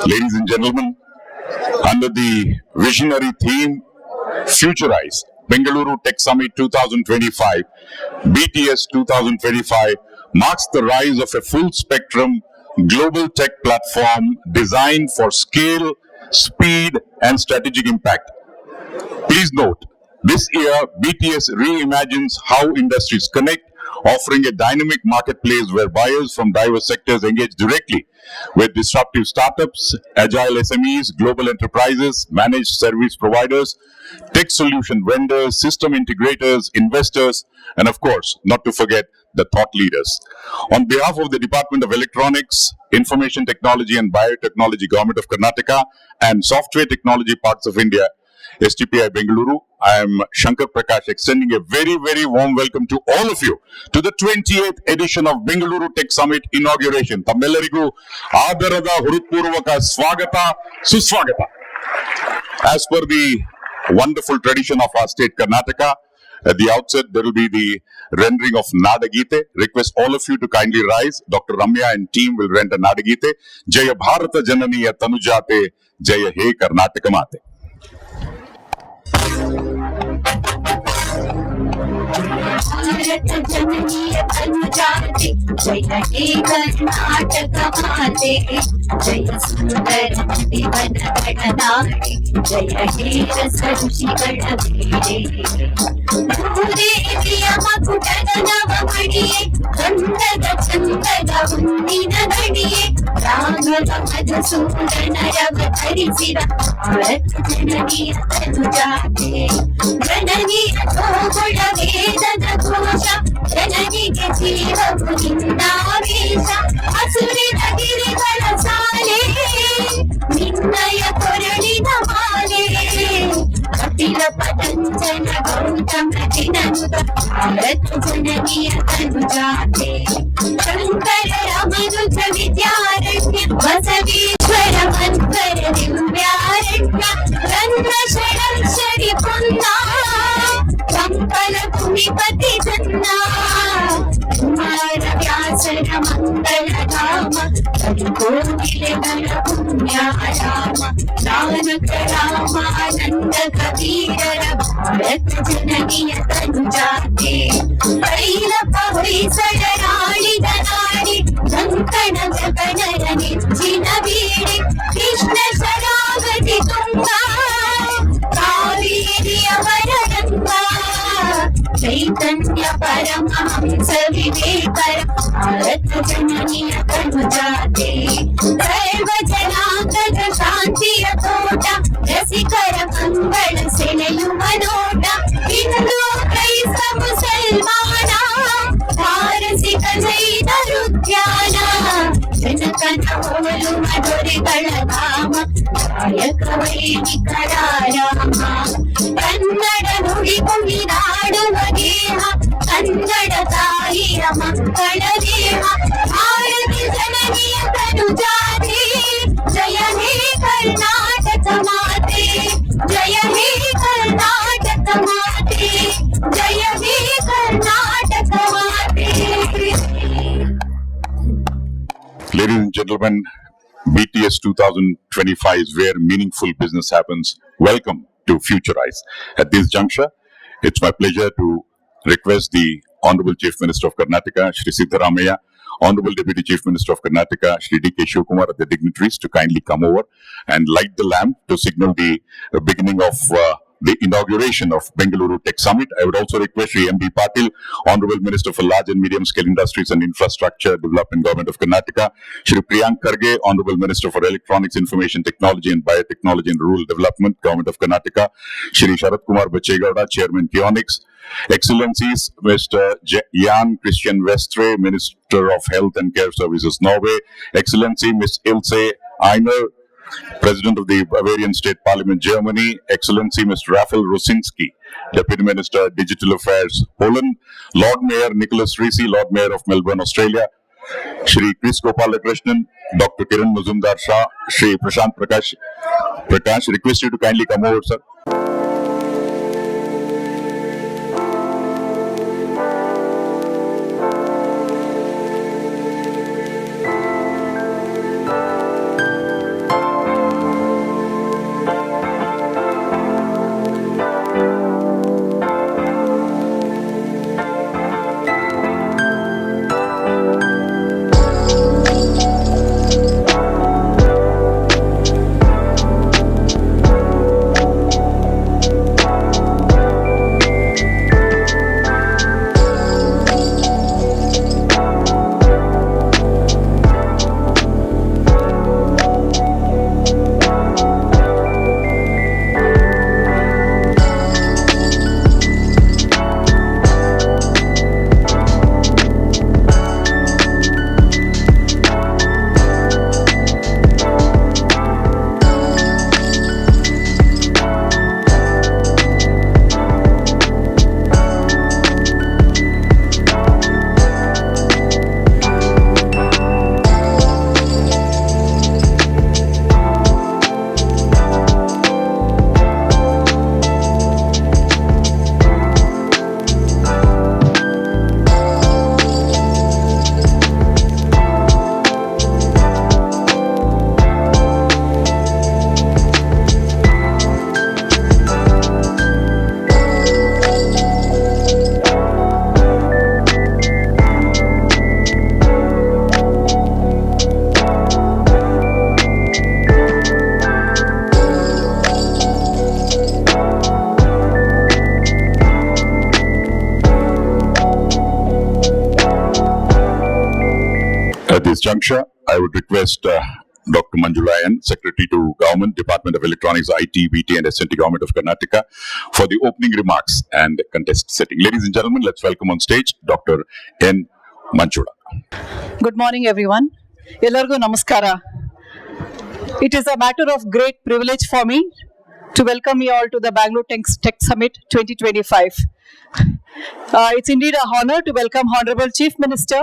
Ladies and gentlemen, under the visionary theme, Futurize, Bengaluru Tech Summit 2025, BTS 2025 marks the rise of a full-spectrum global tech platform designed for scale, speed, and strategic impact. Please note, this year, BTS reimagines how industries connect, offering a dynamic marketplace where buyers from diverse sectors engage directly with disruptive startups, agile SMEs, global enterprises, managed service providers, tech solution vendors, system integrators, investors, and of course, not to forget the thought leaders. On behalf of the Department of Electronics, Information Technology and Biotechnology, Government of Karnataka, and Software Technology Parks of India, STPI Bengaluru, I am Shankar Prakash, extending a very, very warm welcome to all of you to the 28th edition of Bangalore Tech Summit inauguration. Tammellarigu Adarada Hurutpurvaka Swagata, Suswagata. As per the wonderful tradition of our state Karnataka, at the outset there will be the rendering of Nadagite. Request all of you to kindly rise. Dr. Ramya and team will render Nadagite. Jaya Bharata Jananiya Tanujate, Jaya He Karnataka Mate. Bharat जननी अनुजाते जय हे कर्नाटक माते जय सुंदर दिवन गणनाटे जय हे रस ऋषि गणवीरे पूरे प्रियम कुटन नव मणिये गंधद चंदद उन्निन गणिये राघव मधुसूदन रव धरिसिर भारत जननी अनुजाते जननी तो गुण वेदन घोष ಜನನಿಗೆ ಜೀವವು ನಿನ್ನಾವೇಶ ಹಸುರಿನ ಗಿರಿಗಳ ಸಾಲೆ ನಿನ್ನಯ ಕೊರಳಿನ ಮಾಲೆ ಕಪಿಲ ಪತಂಜನ ಗೌತಮ ದಿನನುಗ ಭಾರತ ಜನನಿಯ ತನುಜಾತೆ ಶಂಕರ ಮನುಜ ವಿದ್ಯಾರಣ್ಯ ಬಸವೇಶ್ವರ ಮನ್ವರ ದಿವ್ಯಾರಣ್ಯ ರನ್ನ ಷಡಕ್ಷರಿ ಪುನ್ನ ಕಂಪಲ ಭೂಮಿಪತಿ ಜನ್ನ ಕುಮಾರ ವ್ಯಾಸರ ಮಂಗಳ ಧಾಮ ಕೋಗಿಲೆಗಳ ಪುಣ್ಯಾರಾಮ ನಾನಕ ರಾಮಾನಂದ ಕಬೀರರ ಭಾರತ ಜನನಿಯ ತನುಜಾತೆ ಭೈರಪ್ಪ ಹೊಯ್ಸಳರಾಳಿದ ನಾಡಿ ಕಂಕಣ ಗಗನರ ನೆಚ್ಚಿನ ಬೀಡೆ ಕೃಷ್ಣ ಶರಾವತಿ ತುಂಗ ಕಾವೇರಿಯವರ ರಂಗ ಚೈತನ್ಯ ಪರಮಹಂಸ ವಿವೇಕರ ಭಾರತ ಜನನಿಯ ತನುಜಾತೆ ಸರ್ವ ಜನಾಂಗದ ಶಾಂತಿಯ ತೋಟ ರಸಿಕರ ಮಂಗಳ ಸೆಳೆಯುವ ನೋಟ ಹಿಂದೂ ಕ್ರೈಸ್ತ ಮುಸಲ್ಮಾನ ಪಾರಸಿಕ ಜೈನರು ಧ್ಯಾನ ಜನಕನ ಹೋಲುವ ದೊರೆಗಳ ಧಾಮ ಗಾಯಕ ವೈದಿಕರ ರಾಮ ಕನ್ನಡ ನುಡಿ ಕುಣಿದಾಡುವ ದೇಹ ಕನ್ನಡ ತಾಯಿಯ ಮಕ್ಕಳ ದೇಹ ಭಾರತ ಜನನಿಯ ತನುಜಾತೆ ಜಯ ಹೇ ಕರ್ನಾಟಕ ಮಾತೆ ಜಯ ಹೇ ಕರ್ನಾಟಕ ಮಾತೆ ಜಯ ಹೇ ಕರ್ನಾಟಕ ಮಾತೆ. Ladies and gentlemen, BTS 2025 is where meaningful business happens. Welcome to Futurize. At this juncture, it's my pleasure to request the Honorable Chief Minister of Karnataka, Shri Siddaramaiah, Honorable Deputy Chief Minister of Karnataka, Shri D.K. Shivkumar, the dignitaries to kindly come over and light the lamp to signal the beginning of the inauguration of Bengaluru Tech Summit. I would also request Shri M.B. Patil, Honorable Minister for Large and Medium Scale Industries and Infrastructure Development, Government of Karnataka, Shri Priyank Kharge, Honorable Minister for Electronics, Information Technology and Biotechnology and Rural Development, Government of Karnataka, Shri Sharat Kumar Bachegowda, Chairman Kionics, Excellencies, Mr. Jan Christian Vestre, Minister of Health and Care Services, Norway, Excellency Ms. Ilse Einer, President of the Bavarian State Parliament, Germany, Excellency Mr. Rafael Rosinski, Deputy Minister, Digital Affairs, Poland, Lord Mayor Nicholas Risi, Lord Mayor of Melbourne, Australia, Shri Chris Gopalakrishnan, Dr. Kiran Mazumdar Shah, Shri Prashant Prakash, request you to kindly come over, sir. this juncture, I would request Dr. Manjulayan, Secretary to Government, Department of Electronics, IT, BT and SNT Government of Karnataka, for the opening remarks and contest setting. Ladies and gentlemen, let's welcome on stage Dr. N. Manchula. Good morning, everyone. Ellargu namaskara. It is a matter of great privilege for me to welcome you all to the Bangalore Tech Summit 2025. It's indeed an honor to welcome Honorable Chief Minister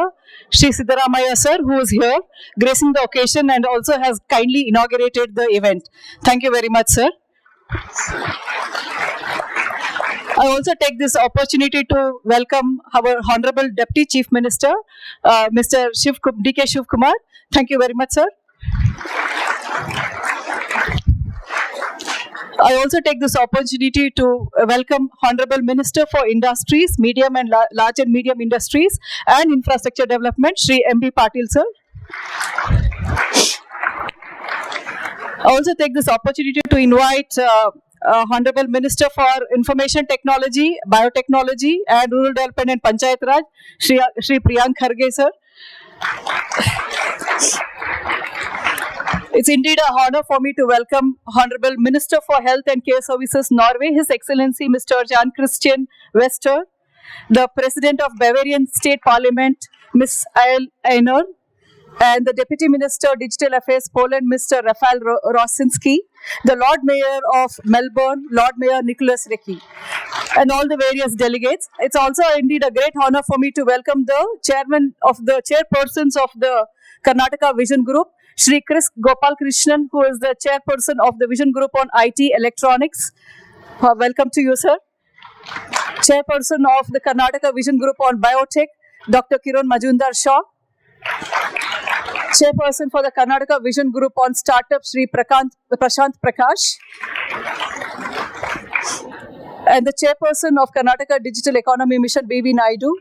Shri Siddaramaiah sir, who is here gracing the occasion and also has kindly inaugurated the event. Thank you very much, sir. I also take this opportunity to welcome our Honorable Deputy Chief Minister, Mr. D.K. Shiv Kumar. Thank you very much, sir. I also take this opportunity to welcome Honorable Minister for Industries, Medium and Large and Medium Industries and Infrastructure Development, Shri M.B. Patil, sir. I also take this opportunity to invite Honorable Minister for Information Technology, Biotechnology and Rural Development and Panchayat Raj, Shri Priyank Kharge, sir. It's indeed an honor for me to welcome Honorable Minister for Health and Care Services, Norway, His Excellency Mr. Jan Christian Wester, the President of Bavarian State Parliament, Ms. Ael Einer, and the Deputy Minister Digital Affairs, Poland, Mr. Rafal Rosinski, the Lord Mayor of Melbourne, Lord Mayor Nicholas Recchi, and all the various delegates. It's also indeed a great honor for me to welcome the chairpersons of the Karnataka Vision Group, Shri Chris Gopal Krishnan, who is the chairperson of the Vision Group on IT Electronics. Welcome to you, sir. Chairperson of the Karnataka Vision Group on Biotech, Dr. Kiran Majumdar Shaw. Chairperson for the Karnataka Vision Group on Startup, Shri Prashant Prakash. And the chairperson of Karnataka Digital Economy Mission, B.V. Naidu.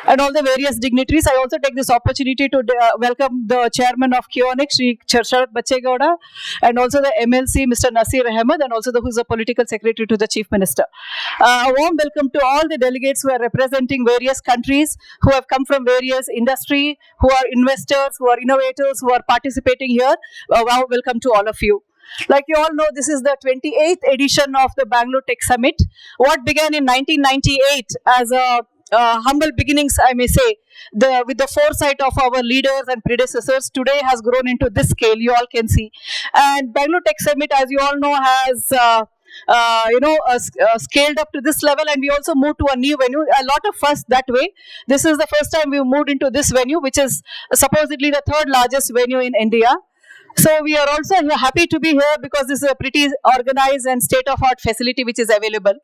And all the various dignitaries. I also take this opportunity to welcome the chairman of Keynote, Shri Sharat Bachegowda, and also the MLC, Mr. Nasir Ahmed, and also who is the political secretary to the chief minister. A warm welcome to all the delegates who are representing various countries, who have come from various industry, who are investors, who are innovators, who are participating here. Wow, welcome to all of you. Like you all know, this is the 28th edition of the Bangalore Tech Summit. What began in 1998 as a humble beginnings, I may say, with the foresight of our leaders and predecessors, today has grown into this scale, you all can see. And Bangalore Tech Summit, as you all know, has scaled up to this level, and we also moved to a new venue. A lot of fuss that way. This is the first time we moved into this venue, which is supposedly the third largest venue in India. So we are also happy to be here because this is a pretty organized and state-of-art facility which is available.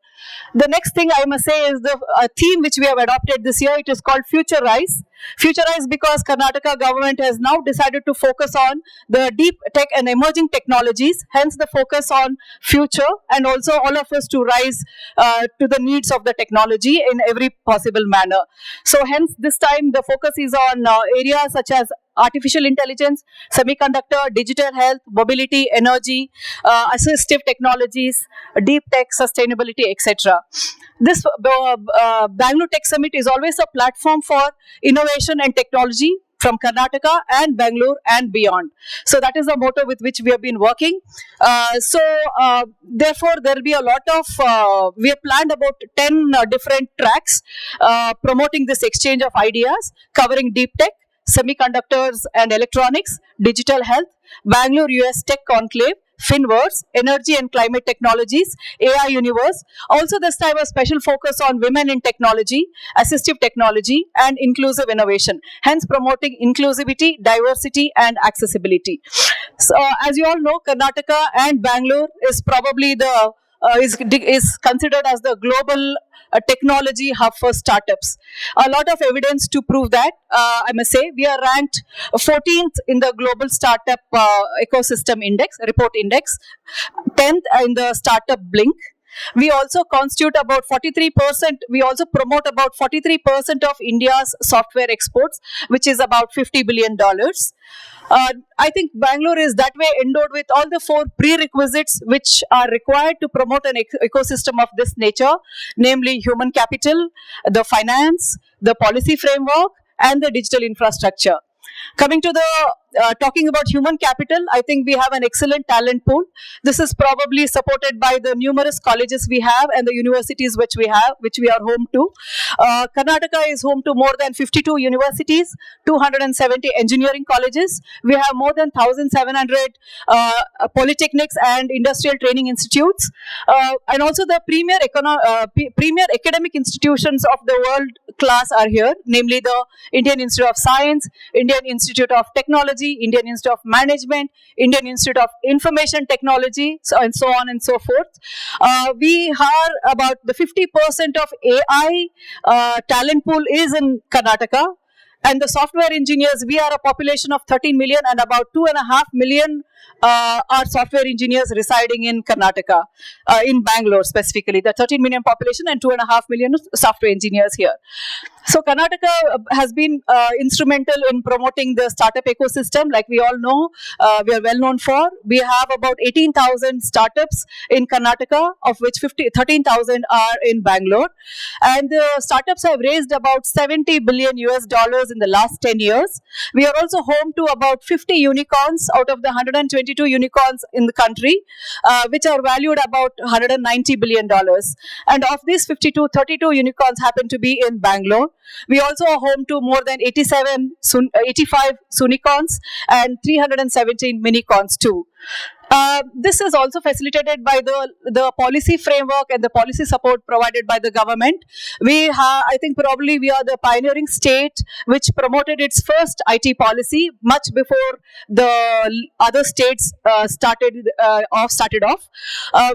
The next thing I must say is the theme which we have adopted this year. It is called Futurize. Futurize because Karnataka government has now decided to focus on the deep tech and emerging technologies. Hence the focus on future and also all of us to rise to the needs of the technology in every possible manner. So hence this time the focus is on areas such as artificial intelligence, semiconductor, digital health, mobility, energy, assistive technologies, deep tech, sustainability, etc. This Bangalore Tech Summit is always a platform for innovation and technology from Karnataka and Bangalore and beyond. So that is the motto with which we have been working. Therefore, there will be a lot of, we have planned about 10 different tracks promoting this exchange of ideas, covering deep tech, semiconductors and electronics, digital health, Bangalore US Tech Conclave, Finverse, Energy and Climate Technologies, AI Universe. Also this time a special focus on women in technology, assistive technology and inclusive innovation. Hence promoting inclusivity, diversity and accessibility. So as you all know, Karnataka and Bangalore is probably the is considered as the global technology hub for startups. A lot of evidence to prove that. I must say we are ranked 14th in the global startup ecosystem index, report index, 10th in the startup blink. We also constitute about 43%, we also promote about 43% of India's software exports, which is about $50 billion. I think Bangalore is that way endowed with all the 4 prerequisites which are required to promote an ecosystem of this nature, namely human capital, the finance, the policy framework, and the digital infrastructure. Coming to the talking about human capital, I think we have an excellent talent pool. This is probably supported by the numerous colleges we have and the universities which we have, which we are home to. Karnataka is home to more than 52 universities, 270 engineering colleges. We have more than 1,700 polytechnics and industrial training institutes, and also the premier academic institutions of the world class are here, namely the Indian Institute of Science, Indian Institute of Technology, Indian Institute of Management, Indian Institute of Information Technology, and so on and so forth. We are about the 50% of AI talent pool is in Karnataka. And the software engineers, we are a population of 13 million, and about 2.5 million are software engineers residing in Karnataka, in Bangalore specifically. The 13 million population and 2.5 million software engineers here. So Karnataka has been instrumental in promoting the startup ecosystem, like we all know, we are well known for. We have about 18,000 startups in Karnataka, of which 13,000 are in Bangalore. And the startups have raised about 70 billion US dollars in the last 10 years. We are also home to about 50 unicorns out of the 122 unicorns in the country, which are valued about $190 billion. And of these 32 unicorns happen to be in Bangalore. We also are home to more than 85 Sunicorns and 317 Minicons too. This is also facilitated by the policy framework and the policy support provided by the government. I think probably we are the pioneering state which promoted its first IT policy much before the other states started off.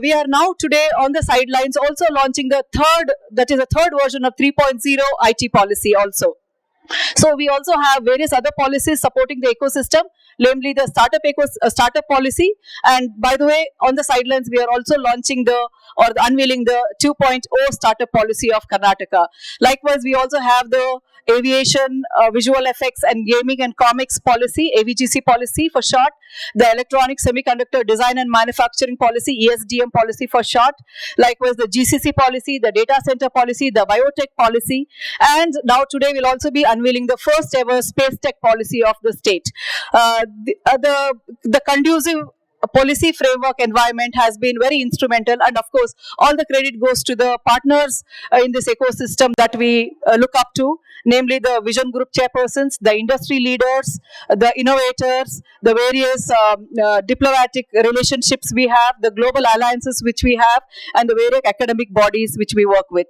We are now today on the sidelines also launching the third version of 3.0 IT policy also. So we also have various other policies supporting the ecosystem, namely the startup policy. And by the way, on the sidelines, we are also unveiling the 2.0 startup policy of Karnataka. Likewise, we also have the aviation, visual effects and gaming and comics policy, AVGC policy for short, the electronic semiconductor design and manufacturing policy, ESDM policy for short, likewise the GCC policy, the data center policy, the biotech policy, and now today we'll also be unveiling the first ever space tech policy of the state. The conducive policy framework environment has been very instrumental, and of course all the credit goes to the partners in this ecosystem that we look up to, namely the vision group chairpersons, the industry leaders, the innovators, the various diplomatic relationships we have, the global alliances which we have, and the various academic bodies which we work with.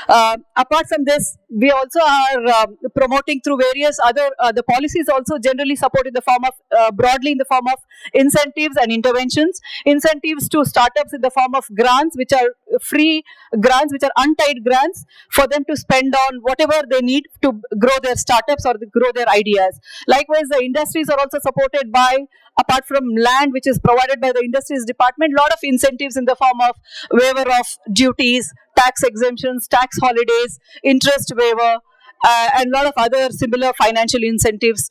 Apart from this, we also are promoting through various other the policies also generally support in the form of broadly in the form of incentives and interventions. Incentives to startups in the form of grants, which are free grants, which are untied grants for them to spend on whatever they need to grow their startups or grow their ideas. Likewise, the industries are also supported by, apart from land which is provided by the industries department, lot of incentives in the form of waiver of duties, tax exemptions, tax holidays, interest waiver, and a lot of other similar financial incentives,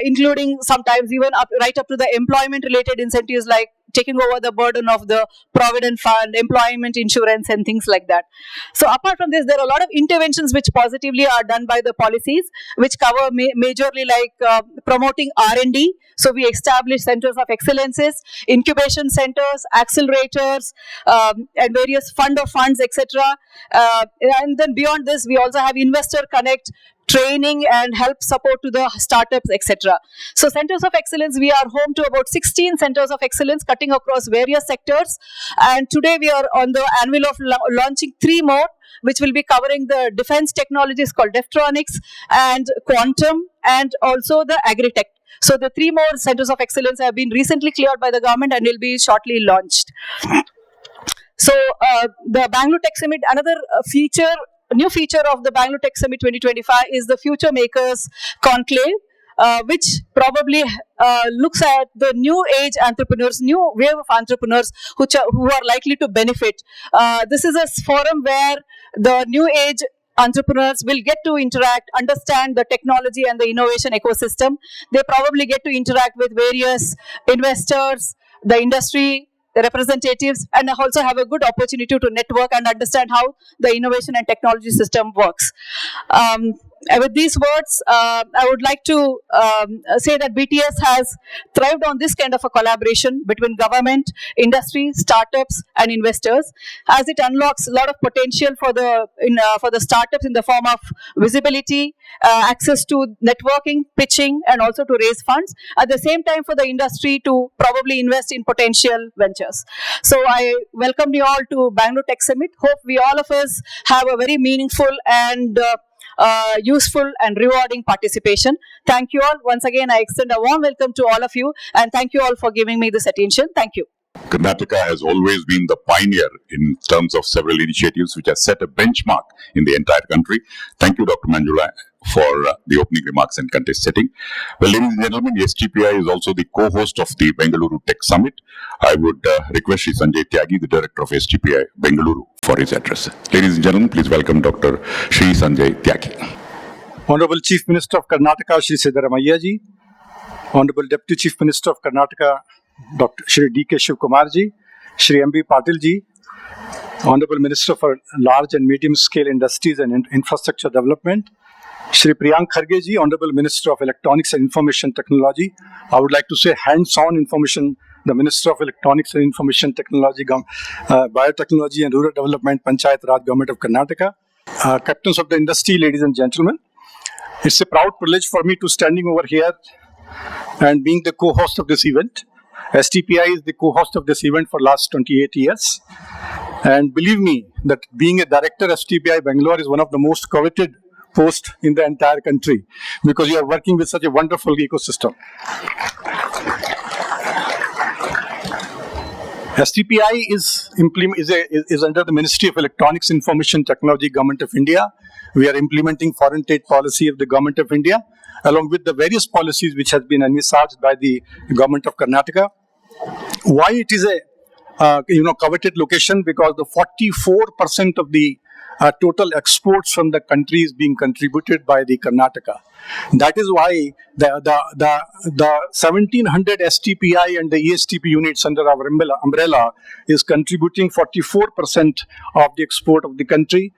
including sometimes even right up to the employment related incentives like taking over the burden of the provident fund, employment insurance and things like that. So apart from this, there are a lot of interventions which positively are done by the policies, which cover majorly like promoting R&D. So we establish centers of excellences, incubation centers, accelerators, and various fund of funds, etc. And then beyond this, we also have investor connect, training and help support to the startups, etc. So centers of excellence, we are home to about 16 centers of excellence cutting across various sectors. And today we are on the anvil of launching 3 more, which will be covering the defense technologies called Deftronics and quantum and also the agri-tech. So the 3 more centers of excellence have been recently cleared by the government and will be shortly launched. So the Bangalore Tech Summit, another new feature of the Bangalore Tech Summit 2025 is the Future Makers Conclave, which probably looks at the new age entrepreneurs, new wave of entrepreneurs who are likely to benefit. This is a forum where the new age entrepreneurs will get to interact, understand the technology and the innovation ecosystem. They probably get to interact with various investors, the industry, the representatives, and also have a good opportunity to network and understand how the innovation and technology system works. With these words, I would like to say that BTS has thrived on this kind of a collaboration between government, industry, startups, and investors, as it unlocks a lot of potential for the startups in the form of visibility, access to networking, pitching, and also to raise funds. At the same time, for the industry to probably invest in potential ventures. So I welcome you all to Bangalore Tech Summit. Hope we all of us have a very meaningful and useful and rewarding participation. Thank you all. Once again, I extend a warm welcome to all of you, and thank you all for giving me this attention. Thank you. Karnataka has always been the pioneer in terms of several initiatives which have set a benchmark in the entire country. Thank you, Dr. Manjula, for the opening remarks and context setting. Well, ladies and gentlemen, STPI is also the co-host of the Bengaluru Tech Summit. I would request Shri Sanjay Tyagi, the director of STPI Bengaluru, for his address. Ladies and gentlemen, please welcome Dr. Shri Sanjay Tyagi. Honorable Chief Minister of Karnataka, Shri Siddaramaiah ji. Honorable Deputy Chief Minister of Karnataka, Dr. Shri D.K. Shivkumar ji, Shri M.B. Patil ji, Honorable Minister for Large and Medium Scale Industries and Infrastructure Development, Shri Priyank Kharge ji, Honorable Minister of Electronics and Information Technology. I would like to say hands-on information, the Minister of Electronics and Information Technology, Biotechnology and Rural Development, Panchayat Raj Government of Karnataka. Captains of the industry, ladies and gentlemen, it's a proud privilege for me to standing over here and being the co-host of this event. STPI is the co-host of this event for last 28 years. And believe me, that being a director of STPI Bangalore is one of the most coveted posts in the entire country, because you are working with such a wonderful ecosystem. STPI is under the Ministry of Electronics Information Technology, Government of India. We are implementing foreign trade policy of the Government of India, along with the various policies which has been envisaged by the Government of Karnataka. Why it is a coveted location? Because the 44% of the total exports from the country is being contributed by the Karnataka. That is why the 1700 STPI and the ESTP units under our umbrella is contributing 44% of the export of the country.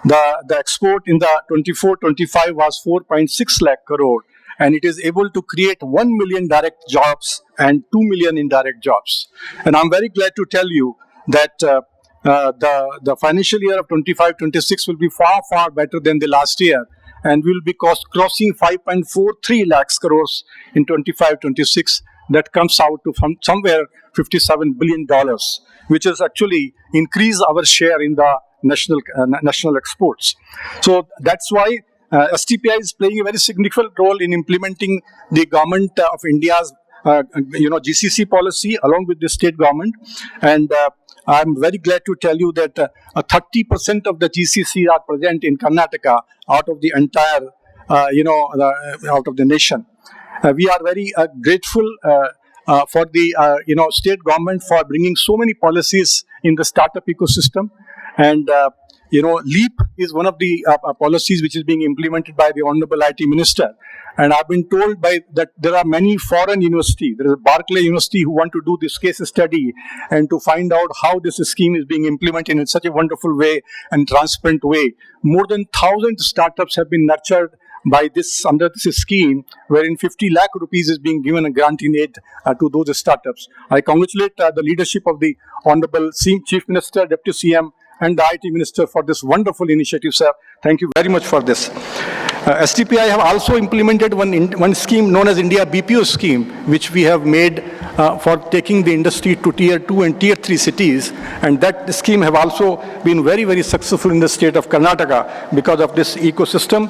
The export in the 24-25 was 4.6 lakh crore, and it is able to create 1 million direct jobs and 2 million indirect jobs. And I'm very glad to tell you that the financial year of 25-26 will be far, far better than the last year, and will be crossing 5.43 lakhs crores in 25-26. That comes out to from somewhere $57 billion, which is actually increase our share in the national exports. So that's why STPI is playing a very significant role in implementing the Government of India's GCC policy along with the state government. And I'm very glad to tell you that 30% of the GCC are present in Karnataka out of the entire, out of the nation. We are very grateful for the state government for bringing so many policies in the startup ecosystem. And LEAP is one of the policies which is being implemented by the Honorable IT Minister. And I've been told that there are many foreign universities. There is a Berkeley University who want to do this case study and to find out how this scheme is being implemented in such a wonderful way and transparent way. More than 1,000 startups have been nurtured by under this scheme, wherein 50 lakh rupees is being given a grant in aid to those startups. I congratulate the leadership of the Honorable Chief Minister, Deputy CM, and the IT Minister for this wonderful initiative, sir. Thank you very much for this. STPI have also implemented one scheme known as India BPO scheme, which we have made for taking the industry to tier 2 and tier 3 cities. And that scheme have also been very, very successful in the state of Karnataka because of this ecosystem.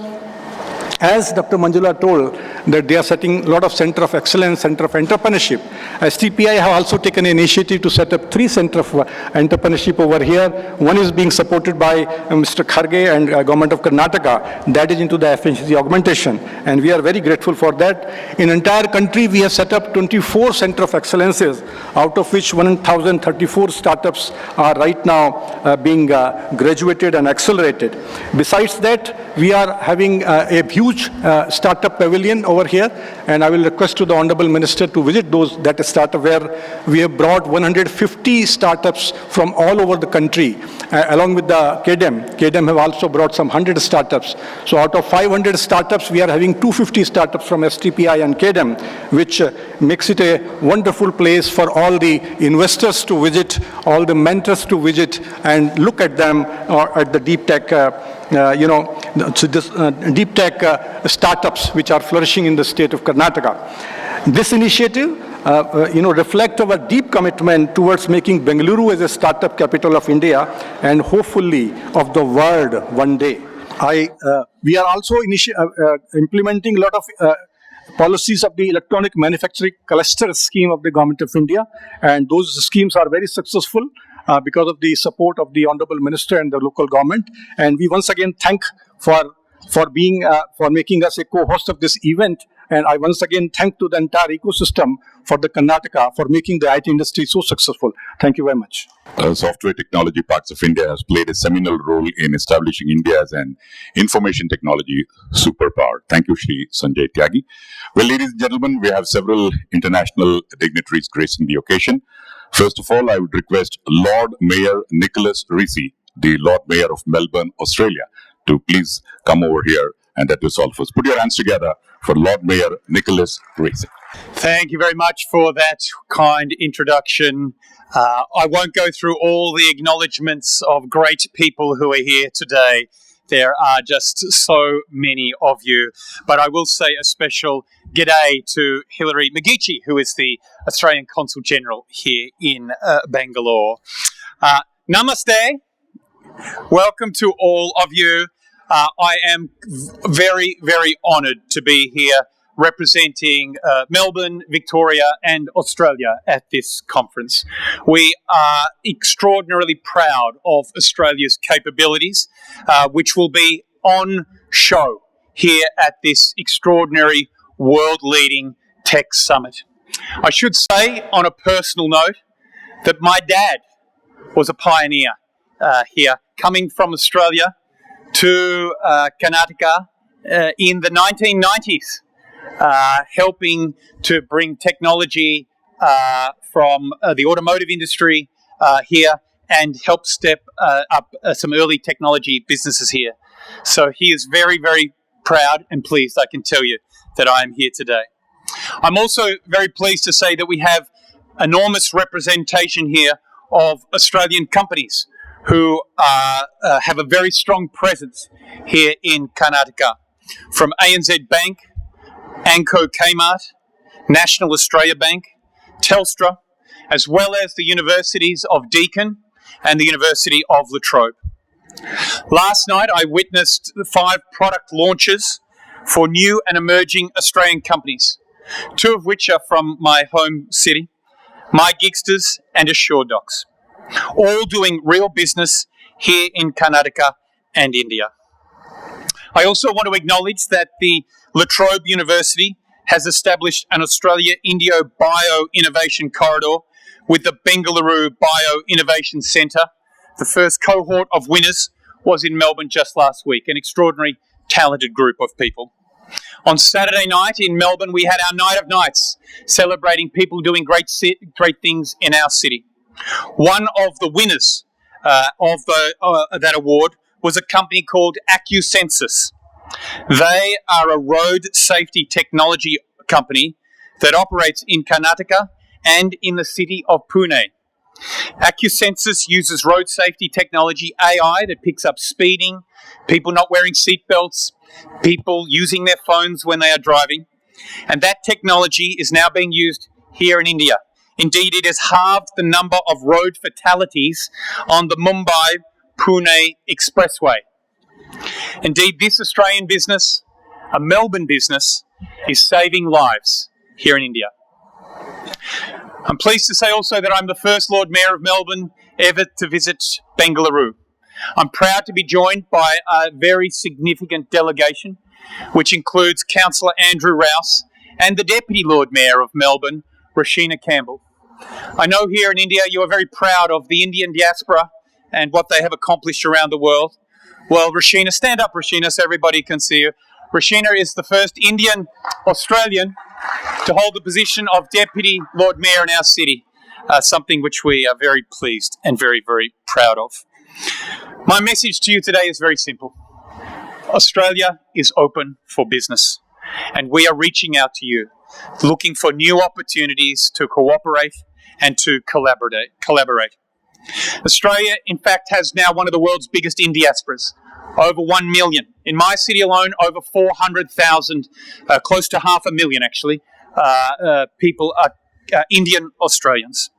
As Dr. Manjula told, that they are setting a lot of center of excellence, center of entrepreneurship. STPI have also taken an initiative to set up 3 centers of entrepreneurship over here. One is being supported by Mr. Kharge and Government of Karnataka. That is into the efficiency augmentation. And we are very grateful for that. In entire country, we have set up 24 center of excellences, out of which 1,034 startups are right now being graduated and accelerated. Besides that, we are having a huge startup pavilion over here, and I will request to the Honorable Minister to visit that startup where we have brought 150 startups from all over the country, along with the KDEM. KDEM have also brought some 100 startups. So out of 500 startups, we are having 250 startups from STPI and KDEM, which makes it a wonderful place for all the investors to visit, all the mentors to visit, and look at them at the deep tech, deep tech startups which are flourishing in the state of Karnataka. This initiative, reflect our deep commitment towards making Bengaluru as a startup capital of India and hopefully of the world one day. We are also implementing a lot of policies of the electronic manufacturing cluster scheme of the Government of India, and those schemes are very successful because of the support of the Honorable Minister and the local government. And we once again thank for making us a co-host of this event. And I once again thank to the entire ecosystem for the Karnataka for making the IT industry so successful. Thank you very much. Software Technology Parks of India has played a seminal role in establishing India as an information technology superpower. Thank you, Shri Sanjay Tyagi. Well, ladies and gentlemen, we have several international dignitaries gracing the occasion. First of all, I would request Lord Mayor Nicholas Risi, the Lord Mayor of Melbourne, Australia, to please come over here and address all of us. Put your hands together for Lord Mayor Nicholas Risi. Thank you very much for that kind introduction. I won't go through all the acknowledgements of great people who are here today. There are just so many of you. But I will say a special g'day to Hilary McGeechee, who is the Australian Consul General here in Bangalore. Namaste. Welcome to all of you. I am very, very honoured to be here representing Melbourne, Victoria and Australia at this conference. We are extraordinarily proud of Australia's capabilities, which will be on show here at this extraordinary world-leading tech summit. I should say, on a personal note, that my dad was a pioneer here, coming from Australia to Karnataka in the 1990s. Helping to bring technology from the automotive industry here and help step up some early technology businesses here. So he is very, very proud and pleased, I can tell you, that I am here today. I'm also very pleased to say that we have enormous representation here of Australian companies who have a very strong presence here in Karnataka. From ANZ Bank, Anco Kmart, National Australia Bank, Telstra, as well as the universities of Deakin and the University of La Trobe. Last night I witnessed 5 product launches for new and emerging Australian companies, 2 of which are from my home city, MyGigsters and AssureDocs, all doing real business here in Karnataka and India. I also want to acknowledge that the La Trobe University has established an Australia-India Bio-Innovation Corridor with the Bengaluru Bio-Innovation Centre. The first cohort of winners was in Melbourne just last week, an extraordinary, talented group of people. On Saturday night in Melbourne, we had our Night of Nights, celebrating people doing great things in our city. One of the winners of that award was a company called AccuSensus. They are a road safety technology company that operates in Karnataka and in the city of Pune. AccuSensus uses road safety technology, AI, that picks up speeding, people not wearing seatbelts, people using their phones when they are driving. And that technology is now being used here in India. Indeed, it has halved the number of road fatalities on the Mumbai-Pune Expressway. Indeed, this Australian business, a Melbourne business, is saving lives here in India. I'm pleased to say also that I'm the first Lord Mayor of Melbourne ever to visit Bengaluru. I'm proud to be joined by a very significant delegation, which includes Councillor Andrew Rouse and the Deputy Lord Mayor of Melbourne, Rashina Campbell. I know here in India you are very proud of the Indian diaspora and what they have accomplished around the world. Well, Rashina, stand up, Rashina, so everybody can see you. Rashina is the first Indian Australian to hold the position of Deputy Lord Mayor in our city, something which we are very pleased and very, very proud of. My message to you today is very simple. Australia is open for business, and we are reaching out to you, looking for new opportunities to cooperate and to collaborate. Australia, in fact, has now one of the world's biggest in diasporas, over 1 million. In my city alone, over 400,000, close to 500,000 actually, people are Indian Australians.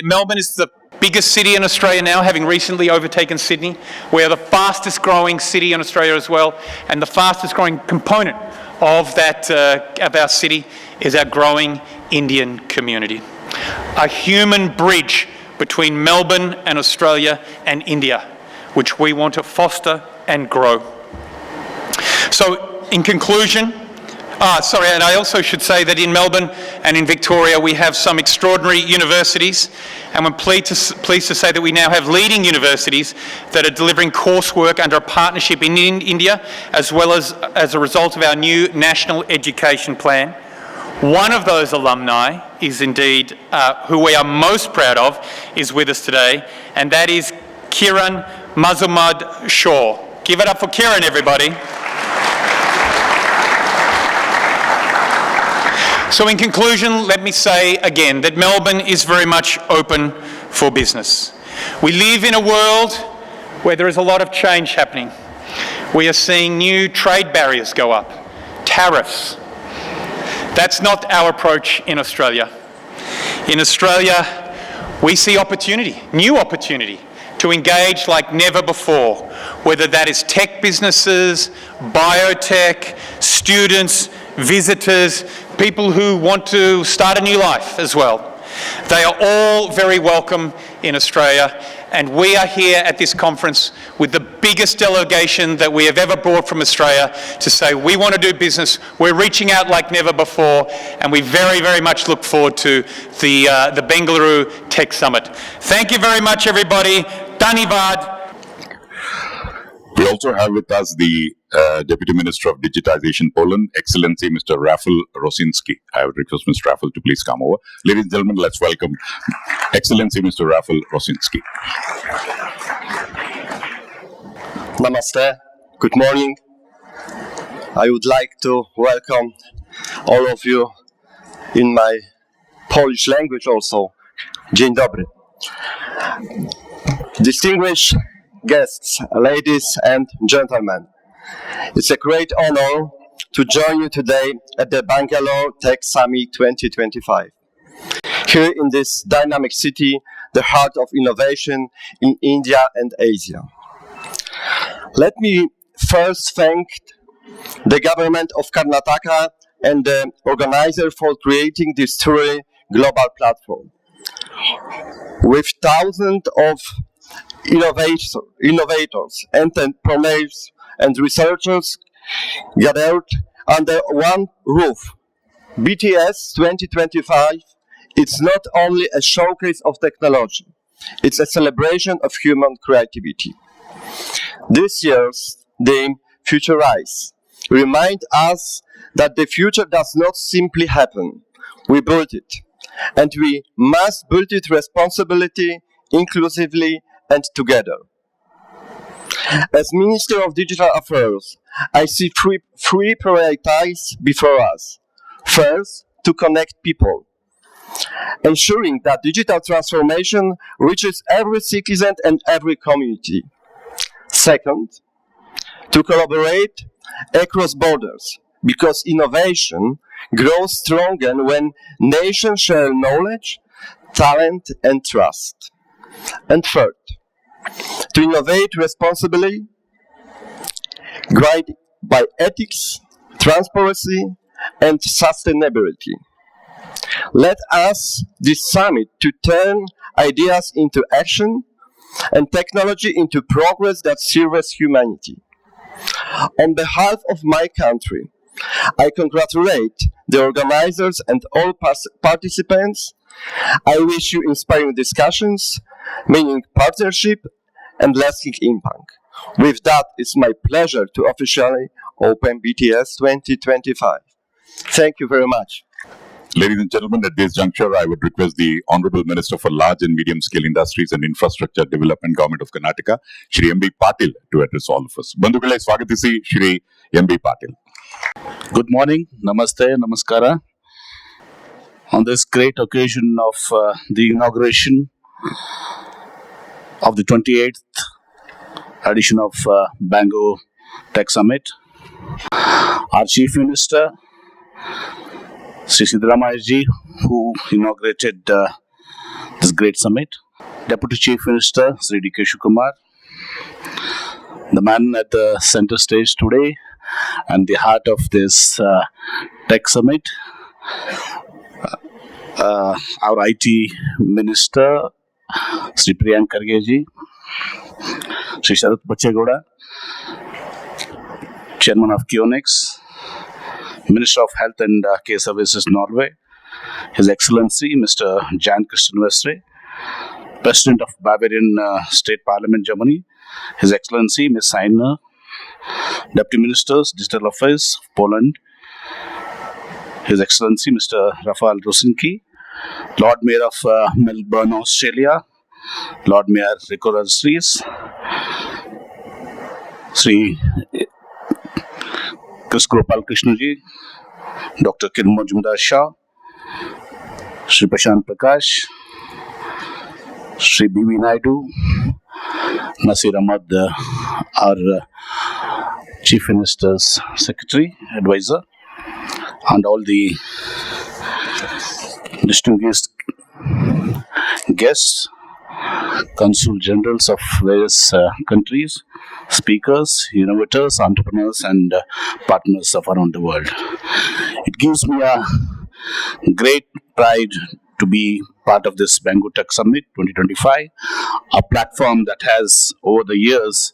Melbourne is the biggest city in Australia now, having recently overtaken Sydney. We are the fastest growing city in Australia as well, and the fastest growing component of that of our city is our growing Indian community. A human bridge between Melbourne and Australia and India, which we want to foster and grow. So, in conclusion, and I also should say that in Melbourne and in Victoria we have some extraordinary universities, and we're pleased to say that we now have leading universities that are delivering coursework under a partnership in India, as well as a result of our new National Education Plan. One of those alumni is indeed, who we are most proud of, is with us today, and that is Kiran Mazumdar Shaw. Give it up for Kiran, everybody. So in conclusion, let me say again that Melbourne is very much open for business. We live in a world where there is a lot of change happening. We are seeing new trade barriers go up, tariffs. That's not our approach in Australia. In Australia, we see opportunity, new opportunity, to engage like never before, whether that is tech businesses, biotech, students, visitors, people who want to start a new life as well. They are all very welcome in Australia, and we are here at this conference with the biggest delegation that we have ever brought from Australia to say we want to do business. We're reaching out like never before, and we very, very much look forward to the Bangalore Tech Summit. Thank you very much, everybody. Dhanyavad. We also have with us the Deputy Minister of Digitization, Poland, Excellency Mr. Rafał Rosinski. I would request Mr. Rafał to please come over. Ladies and gentlemen, let's welcome Excellency Mr. Rafał Rosinski. Namaste. Good morning. I would like to welcome all of you in my Polish language also. Dzień dobry. Distinguished guests, ladies and gentlemen, it's a great honor to join you today at the Bangalore Tech Summit 2025. Here in this dynamic city, the heart of innovation in India and Asia. Let me first thank the government of Karnataka and the organizer for creating this truly global platform. With thousands of innovators, entrepreneurs, and researchers gathered under one roof, BTS 2025 is not only a showcase of technology, it's a celebration of human creativity. This year's theme, Futurize, reminds us that the future does not simply happen. We build it, and we must build it responsibly, inclusively, and together. As Minister of Digital Affairs, I see three priorities before us. First, to connect people, ensuring that digital transformation reaches every citizen and every community. Second, to collaborate across borders, because innovation grows stronger when nations share knowledge, talent, and trust. And third, to innovate responsibly, guided by ethics, transparency, and sustainability. Let us this summit to turn ideas into action and technology into progress that serves humanity. On behalf of my country, I congratulate the organizers and all participants. I wish you inspiring discussions, meaning partnership and lasting impact. With that, it's my pleasure to officially open BTS 2025. Thank you very much. Ladies and gentlemen, at this juncture, I would request the Honorable Minister for Large and Medium Scale Industries and Infrastructure Development, Government of Karnataka, Shri M.B. Patil, to address all of us. Bandhugale Swagatisi, Shri M.B. Patil. Good morning, namaste, namaskara. On this great occasion of the inauguration of the 28th edition of Bangalore Tech Summit, our Chief Minister, Sri Siddaramaiah, who inaugurated this great summit, Deputy Chief Minister, Sri D.K. Shivakumar, the man at the center stage today and the heart of this Tech Summit, our IT Minister, Sri Priyank Kharge, Sri Sharath Bachegowda, Chairman of Keynote, Minister of Health and Care Services Norway, His Excellency Mr. Jan Christian Vestre, President of Bavarian State Parliament Germany, His Excellency Ms. Sainer, Deputy Ministers, Digital Affairs of Poland, His Excellency Mr. Rafael Rosinski, Lord Mayor of Melbourne, Australia, Lord Mayor Rico Rastries, Sri Chris Gopal Krishnaji, Dr. Kiran Majumdar Shah, Sri Prashant Prakash, Sri B.V. Naidu, Nasir Ahmad, our Chief Minister's Secretary, Advisor, and all the distinguished guests, Consul Generals of various countries, speakers, innovators, entrepreneurs, and partners of around the world. It gives me a great pride to be part of this Bangalore Tech Summit 2025, a platform that has, over the years,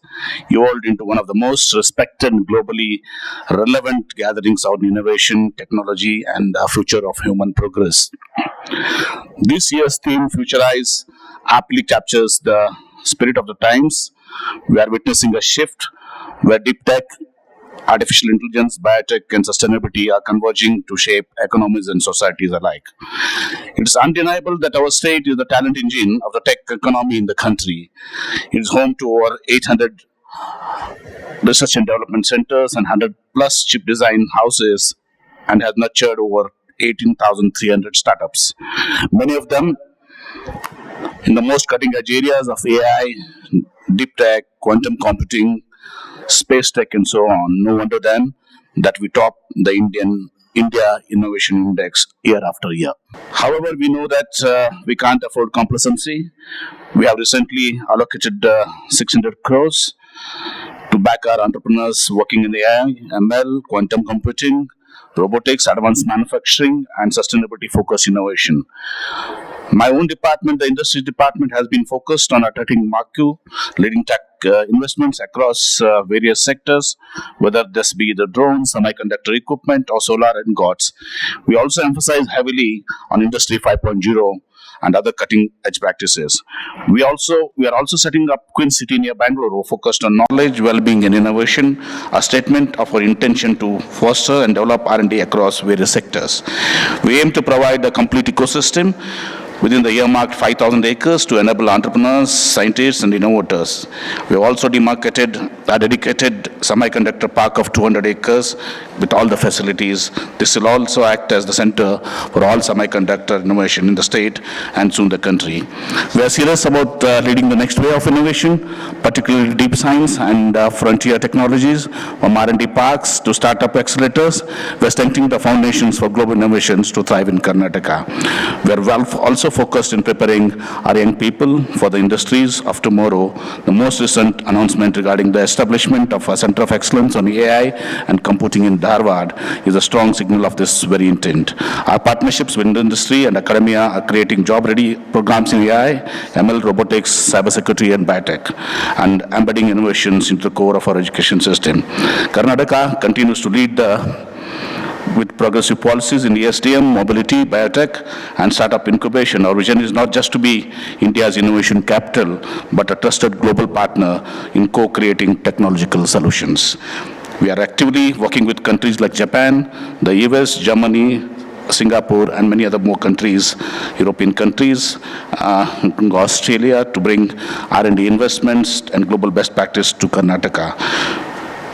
evolved into one of the most respected and globally relevant gatherings on innovation, technology, and the future of human progress. This year's theme, Futurize, aptly captures the spirit of the times. We are witnessing a shift where deep tech, artificial intelligence, biotech, and sustainability are converging to shape economies and societies alike. It is undeniable that our state is the talent engine of the tech economy in the country. It is home to over 800 research and development centers and 100 plus chip design houses, and has nurtured over 18,300 startups. Many of them in the most cutting edge areas of AI, deep tech, quantum computing, space tech, and so on. No wonder then that we top the India Innovation Index year after year. However, we know that we can't afford complacency. We have recently allocated 600 crores to back our entrepreneurs working in AI, ML, quantum computing, robotics, advanced manufacturing, and sustainability-focused innovation. My own department, the industry department, has been focused on attracting marquee leading tech investments across various sectors, whether this be the drones, semiconductor equipment, or solar and GOTS. We also emphasize heavily on Industry 5.0 and other cutting-edge practices. We are also setting up Queen City near Bangalore, focused on knowledge, well-being, and innovation, a statement of our intention to foster and develop R&D across various sectors. We aim to provide a complete ecosystem within the earmarked 5,000 acres to enable entrepreneurs, scientists, and innovators. We have also demarcated a dedicated semiconductor park of 200 acres with all the facilities. This will also act as the center for all semiconductor innovation in the state and soon the country. We are serious about leading the next way of innovation, particularly deep science and frontier technologies, from R&D parks to startup accelerators. We are strengthening the foundations for global innovations to thrive in Karnataka. We are also focused in preparing our young people for the industries of tomorrow. The most recent announcement regarding the establishment of a Center of Excellence on AI and Computing in Dharwad is a strong signal of this very intent. Our partnerships with industry and academia are creating job-ready programs in AI, ML, robotics, cybersecurity, and biotech, and embedding innovations into the core of our education system. Karnataka continues to lead with progressive policies in ESDM, mobility, biotech, and startup incubation. Our vision is not just to be India's innovation capital, but a trusted global partner in co-creating technological solutions. We are actively working with countries like Japan, the US, Germany, Singapore, and many other more countries, European countries, Australia, to bring R&D investments and global best practice to Karnataka.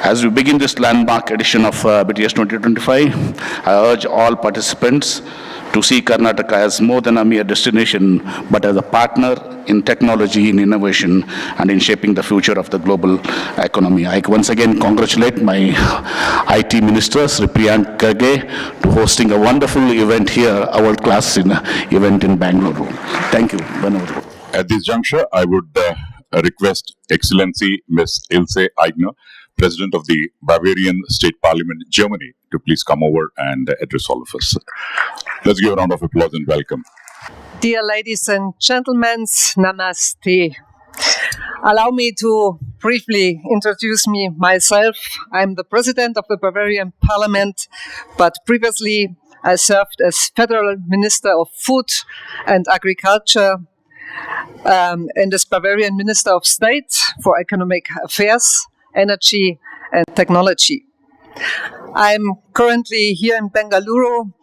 As we begin this landmark edition of BTS 2025, I urge all participants to see Karnataka as more than a mere destination, but as a partner in technology, in innovation, and in shaping the future of the global economy. I once again congratulate my IT minister, Sri Priyank Kage, to hosting a wonderful event here, a world-class event in Bangalore. Thank you. Bangalore. At this juncture, I would request Excellency Ms. Ilse Aigner, President of the Bavarian State Parliament, Germany, to please come over and address all of us. Let's give a round of applause and welcome. Dear ladies and gentlemen, namaste. Allow me to briefly introduce myself. I'm the President of the Bavarian Parliament, but previously I served as Federal Minister of Food and Agriculture and as Bavarian Minister of State for Economic Affairs, Energy and Technology. I'm currently here in Bengaluru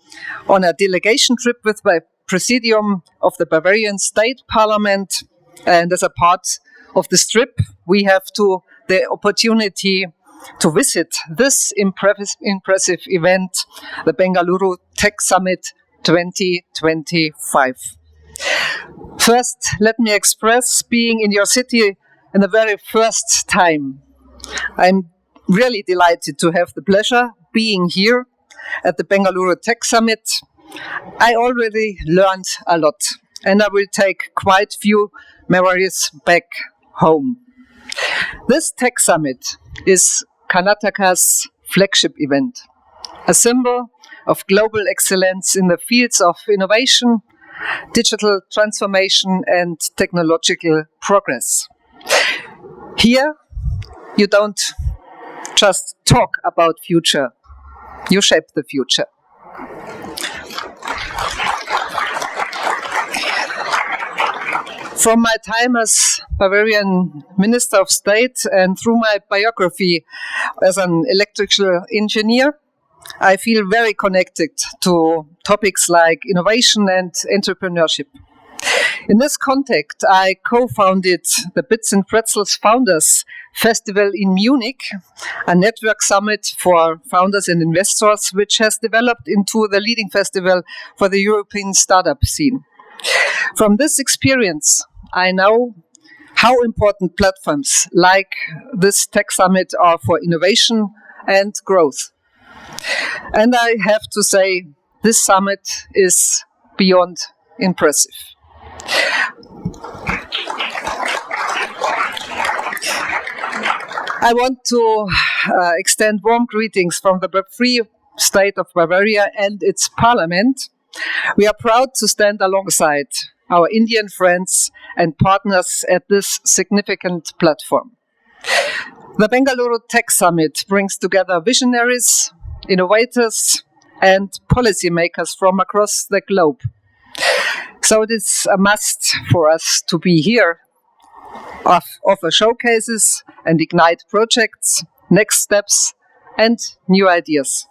on a delegation trip with my Presidium of the Bavarian State Parliament, and as a part of this trip we have the opportunity to visit this impressive event, the Bangalore Tech Summit 2025. First, let me express being in your city in the very first time. I'm really delighted to have the pleasure being here at the Bangalore Tech Summit. I already learned a lot, and I will take quite few memories back home. This Tech Summit is Karnataka's flagship event, a symbol of global excellence in the fields of innovation, digital transformation, and technological progress. Here, you don't just talk about future, you shape the future. From my time as Bavarian Minister of State and through my biography as an electrical engineer, I feel very connected to topics like innovation and entrepreneurship. In this context, I co-founded the Bits and Pretzels Founders Festival in Munich, a network summit for founders and investors, which has developed into the leading festival for the European startup scene. From this experience, I know how important platforms like this Tech Summit are for innovation and growth. And I have to say, this summit is beyond impressive. I want to extend warm greetings from the Free State of Bavaria and its parliament. We are proud to stand alongside our Indian friends and partners at this significant platform. The Bangalore Tech Summit brings together visionaries, innovators, and policymakers from across the globe. So it is a must for us to be here, offer showcases and ignite projects, next steps, and new ideas.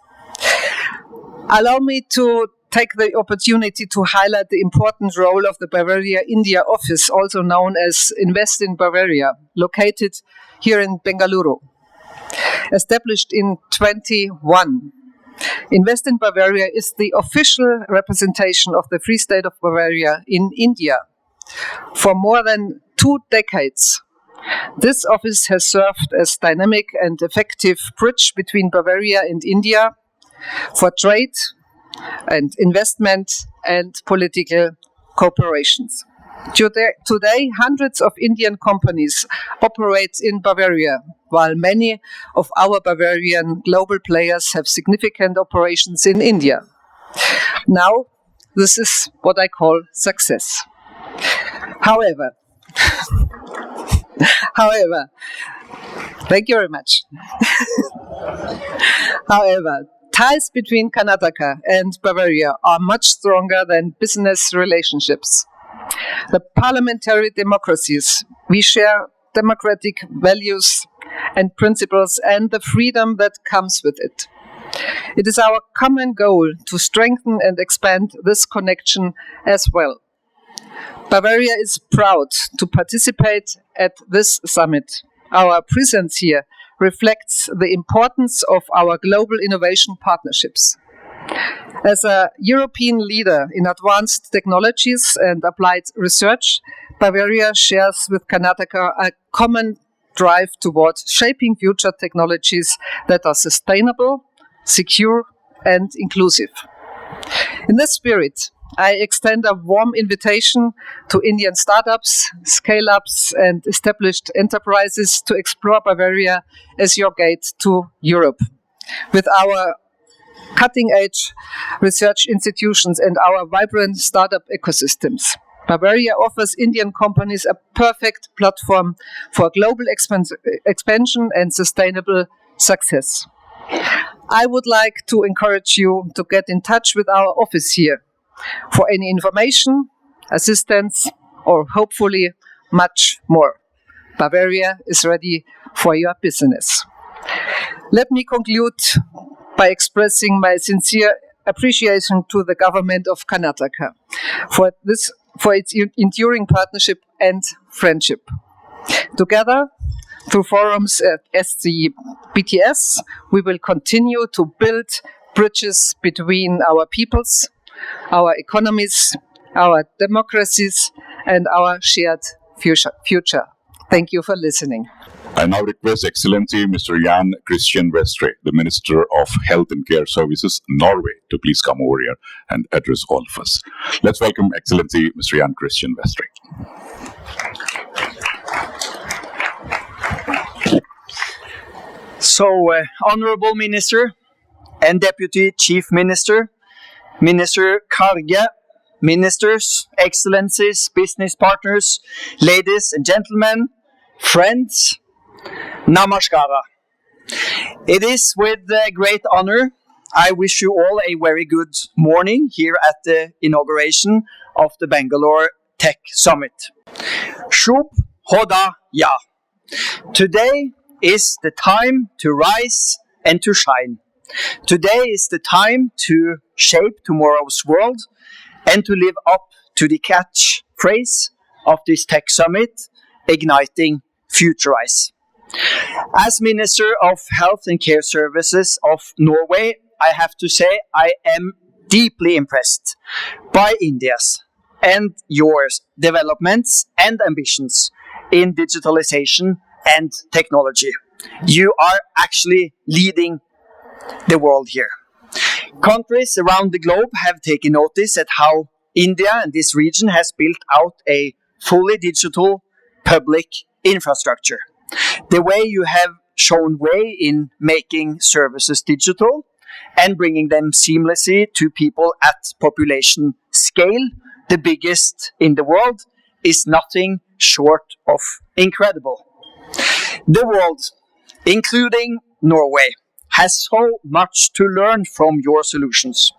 Allow me to take the opportunity to highlight the important role of the Bavaria India office, also known as Invest in Bavaria, located here in Bengaluru. Established in 2021, Invest in Bavaria is the official representation of the Free State of Bavaria in India. For more than 2 decades, this office has served as dynamic and effective bridge between Bavaria and India for trade and investment and political cooperations. Today, hundreds of Indian companies operate in Bavaria, while many of our Bavarian global players have significant operations in India. Now, this is what I call success. However, thank you very much. However, ties between Karnataka and Bavaria are much stronger than business relationships. The parliamentary democracies, we share democratic values and principles and the freedom that comes with it. It is our common goal to strengthen and expand this connection as well. Bavaria is proud to participate at this summit. Our presence here reflects the importance of our global innovation partnerships. As a European leader in advanced technologies and applied research, Bavaria shares with Karnataka a common drive towards shaping future technologies that are sustainable, secure, and inclusive. In this spirit, I extend a warm invitation to Indian startups, scale-ups, and established enterprises to explore Bavaria as your gate to Europe. With our cutting-edge research institutions and our vibrant startup ecosystems, Bavaria offers Indian companies a perfect platform for global expansion and sustainable success. I would like to encourage you to get in touch with our office here for any information, assistance, or hopefully much more. Bavaria is ready for your business. Let me conclude by expressing my sincere appreciation to the government of Karnataka for its enduring partnership and friendship. Together, through forums as the BTS, we will continue to build bridges between our peoples, our economies, our democracies, and our shared future. Thank you for listening. I now request Excellency Mr. Jan Christian Vestre, the Minister of Health and Care Services, Norway, to please come over here and address all of us. Let's welcome Excellency Mr. Jan Christian Vestre. So, Honorable Minister and Deputy Chief Minister, Minister Karge, Ministers, Excellencies, business partners, ladies and gentlemen, friends, Namaskara. It is with great honor I wish you all a very good morning here at the inauguration of the Bangalore Tech Summit. Shub Hoda Ya. Today is the time to rise and to shine. Today is the time to shape tomorrow's world and to live up to the catchphrase of this Tech Summit, igniting Futurize. As Minister of Health and Care Services of Norway, I have to say I am deeply impressed by India's and yours developments and ambitions in digitalization and technology. You are actually leading the world here. Countries around the globe have taken notice at how India and this region has built out a fully digital public infrastructure. The way you have shown way in making services digital and bringing them seamlessly to people at population scale, the biggest in the world, is nothing short of incredible. The world, including Norway, has so much to learn from your solutions.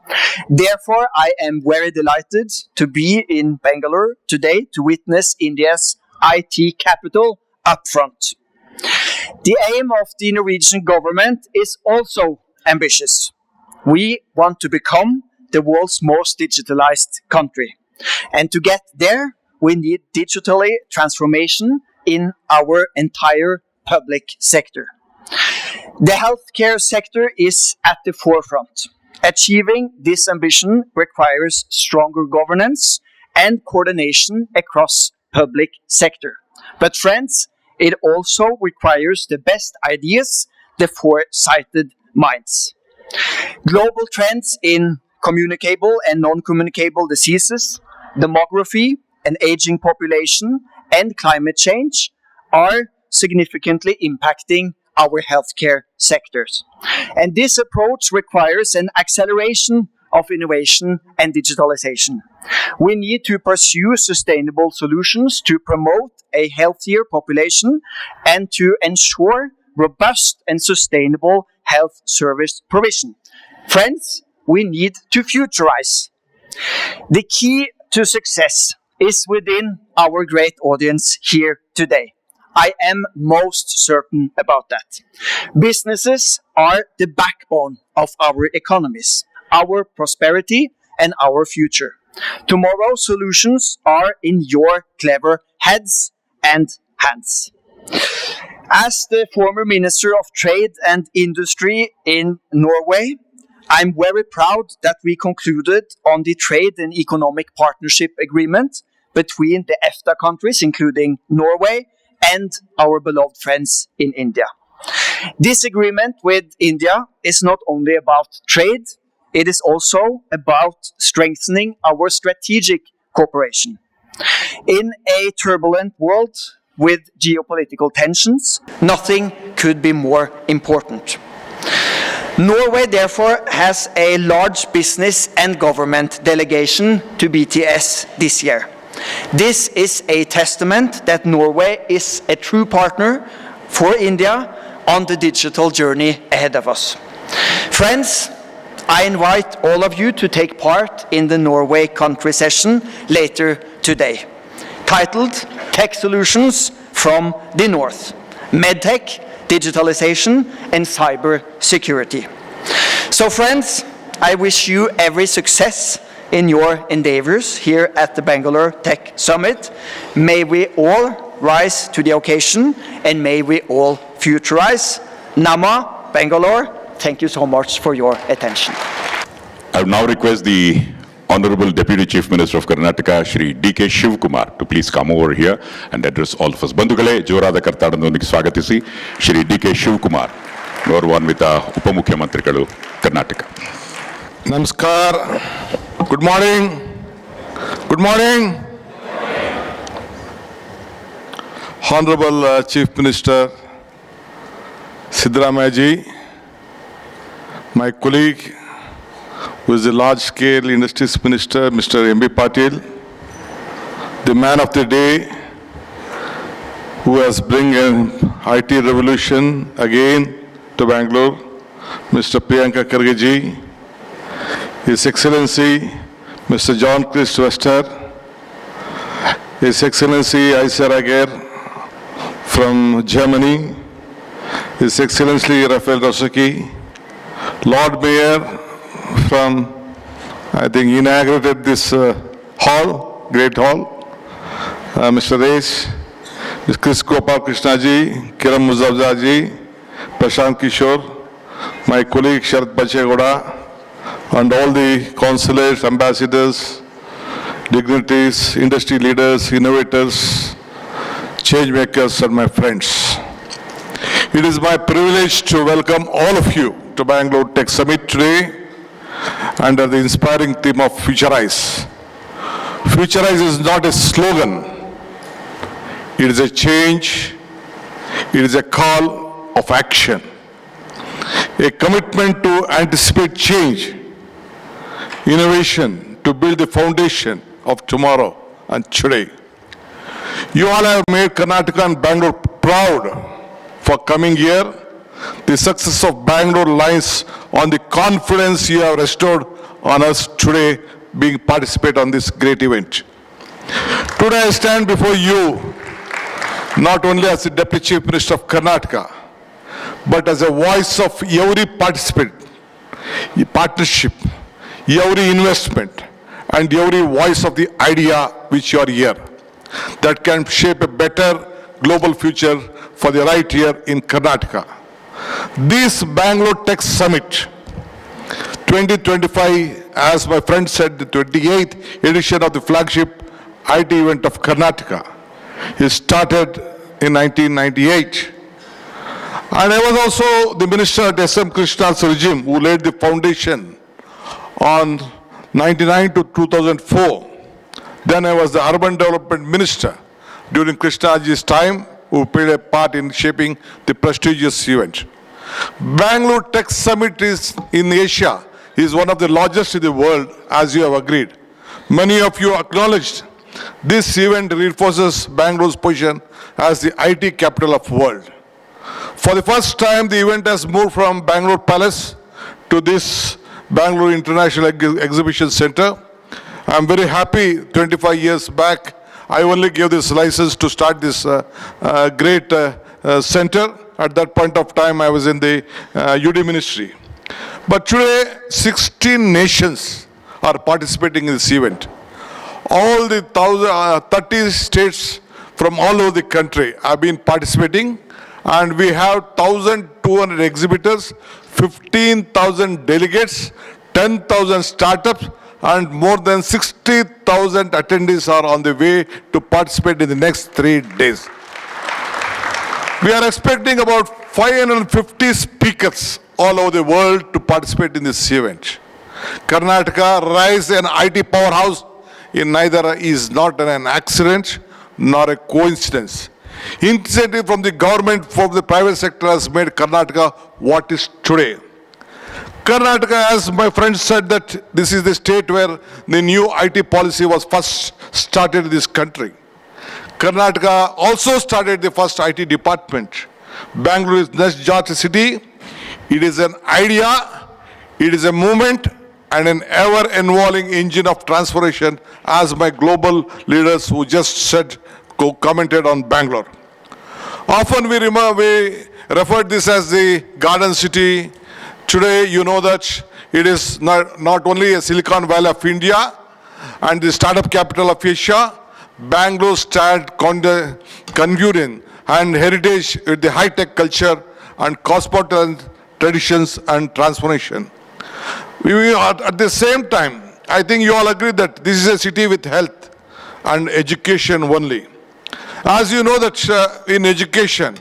Therefore, I am very delighted to be in Bangalore today to witness India's IT capital up front. The aim of the Norwegian government is also ambitious. We want to become the world's most digitalized country. And to get there, we need digitally transformation in our entire public sector. The healthcare sector is at the forefront. Achieving this ambition requires stronger governance and coordination across public sector. But friends, it also requires the best ideas, the foresighted minds. Global trends in communicable and non-communicable diseases, demography, an aging population, and climate change are significantly impacting our healthcare sectors. And this approach requires an acceleration of innovation and digitalization. We need to pursue sustainable solutions to promote a healthier population and to ensure robust and sustainable health service provision. Friends, we need to futurize. The key to success is within our great audience here today. I am most certain about that. Businesses are the backbone of our economies, our prosperity, and our future. Tomorrow's solutions are in your clever heads and hands. As the former Minister of Trade and Industry in Norway, I'm very proud that we concluded on the Trade and Economic Partnership Agreement between the EFTA countries, including Norway, and our beloved friends in India. This agreement with India is not only about trade, it is also about strengthening our strategic cooperation. In a turbulent world with geopolitical tensions, nothing could be more important. Norway, therefore, has a large business and government delegation to BTS this year. This is a testament that Norway is a true partner for India on the digital journey ahead of us. Friends, I invite all of you to take part in the Norway country session later today, titled Tech Solutions from the North, MedTech, Digitalization and Cybersecurity. So friends, I wish you every success in your endeavors here at the Bangalore Tech Summit. May we all rise to the occasion and may we all futurize. Nama, Bangalore, thank you so much for your attention. I would now request the Honorable Deputy Chief Minister of Karnataka, Shri D.K. Shivkumar, to please come over here and address all of us. Bandhugale, ಜೋರಾದ ಕರ್ತಾಡನೊಂದಿಗೆ ಸ್ವಾಗತಿಸಿ ಶ್ರೀ ಡಿ.ಕೆ. ಶಿವಕುಮಾರ್, ಗೌರವಾನ್ವಿತ ಉಪಮುಖ್ಯಮಂತ್ರಿಗಳು, Karnataka. Namaskar. Good morning. Good morning. Honorable Chief Minister Siddaramaiah ji, my colleague, who is the large-scale industries minister, Mr. M.B. Patil, the man of the day, who has bring an IT revolution again to Bangalore, Mr. Priyanka Kharge ji, His Excellency Mr. John Christ Wester, His Excellency Aysar Ager from Germany, His Excellency Rafael Rosaki, Lord Mayor from, I think, inaugurated this hall, great hall, Mr. Resh, Mr. Chris Gopal Krishna ji, Kiran Muzaffar ji, Prashant Kishore, my colleague Sharat Bachegoda, and all the consulates, ambassadors, dignitaries, industry leaders, innovators, change makers, and my friends. It is my privilege to welcome all of you to Bangalore Tech Summit today under the inspiring theme of Futureize. Futureize is not a slogan. It is a change. It is a call of action. A commitment to anticipate change, innovation, to build the foundation of tomorrow and today. You all have made Karnataka and Bangalore proud for coming here. The success of Bangalore lies on the confidence you have restored on us today being participate on this great event. Today I stand before you not only as the Deputy Chief Minister of Karnataka, but as a voice of every participant, partnership, every investment, and every voice of the idea which you are here, that can shape a better global future for the right here in Karnataka. This Bangalore Tech Summit 2025, as my friend said, the 28th edition of the flagship IT event of Karnataka, is started in 1998. And I was also the minister at S.M. Krishna's regime who laid the foundation on 99 to 2004. Then I was the urban development minister during Krishnaji's time, who played a part in shaping the prestigious event. Bangalore Tech Summit is in Asia, is one of the largest in the world, as you have agreed. Many of you acknowledged this event reinforces Bangalore's position as the IT capital of the world. For the first time, the event has moved from Bangalore Palace to this Bangalore International Exhibition Center. I'm very happy 25 years back I only gave this license to start this great center. At that point of time, I was in the UD ministry. But today, 16 nations are participating in this event. All the 30 states from all over the country have been participating, and we have 1,200 exhibitors, 15,000 delegates, 10,000 startups, and more than 60,000 attendees are on the way to participate in the next 3 days. We are expecting about 550 speakers all over the world to participate in this event. Karnataka rise an IT powerhouse in neither is not an accident nor a coincidence. Incentive from the government, from the private sector has made Karnataka what is today. Karnataka, as my friend said, that this is the state where the new IT policy was first started in this country. Karnataka also started the first IT department. Bangalore is next city. It is an idea, it is a movement, and an ever-evolving engine of transformation, as my global leaders who just said, commented on Bangalore. Often we refer this as the garden city. Today, you know that it is not only a Silicon Valley of India and the startup capital of Asia. Bangalore stands convening and heritage with the high-tech culture and cosmopolitan traditions and transformation. At the same time, I think you all agree that this is a city with health and education only. As you know that in education,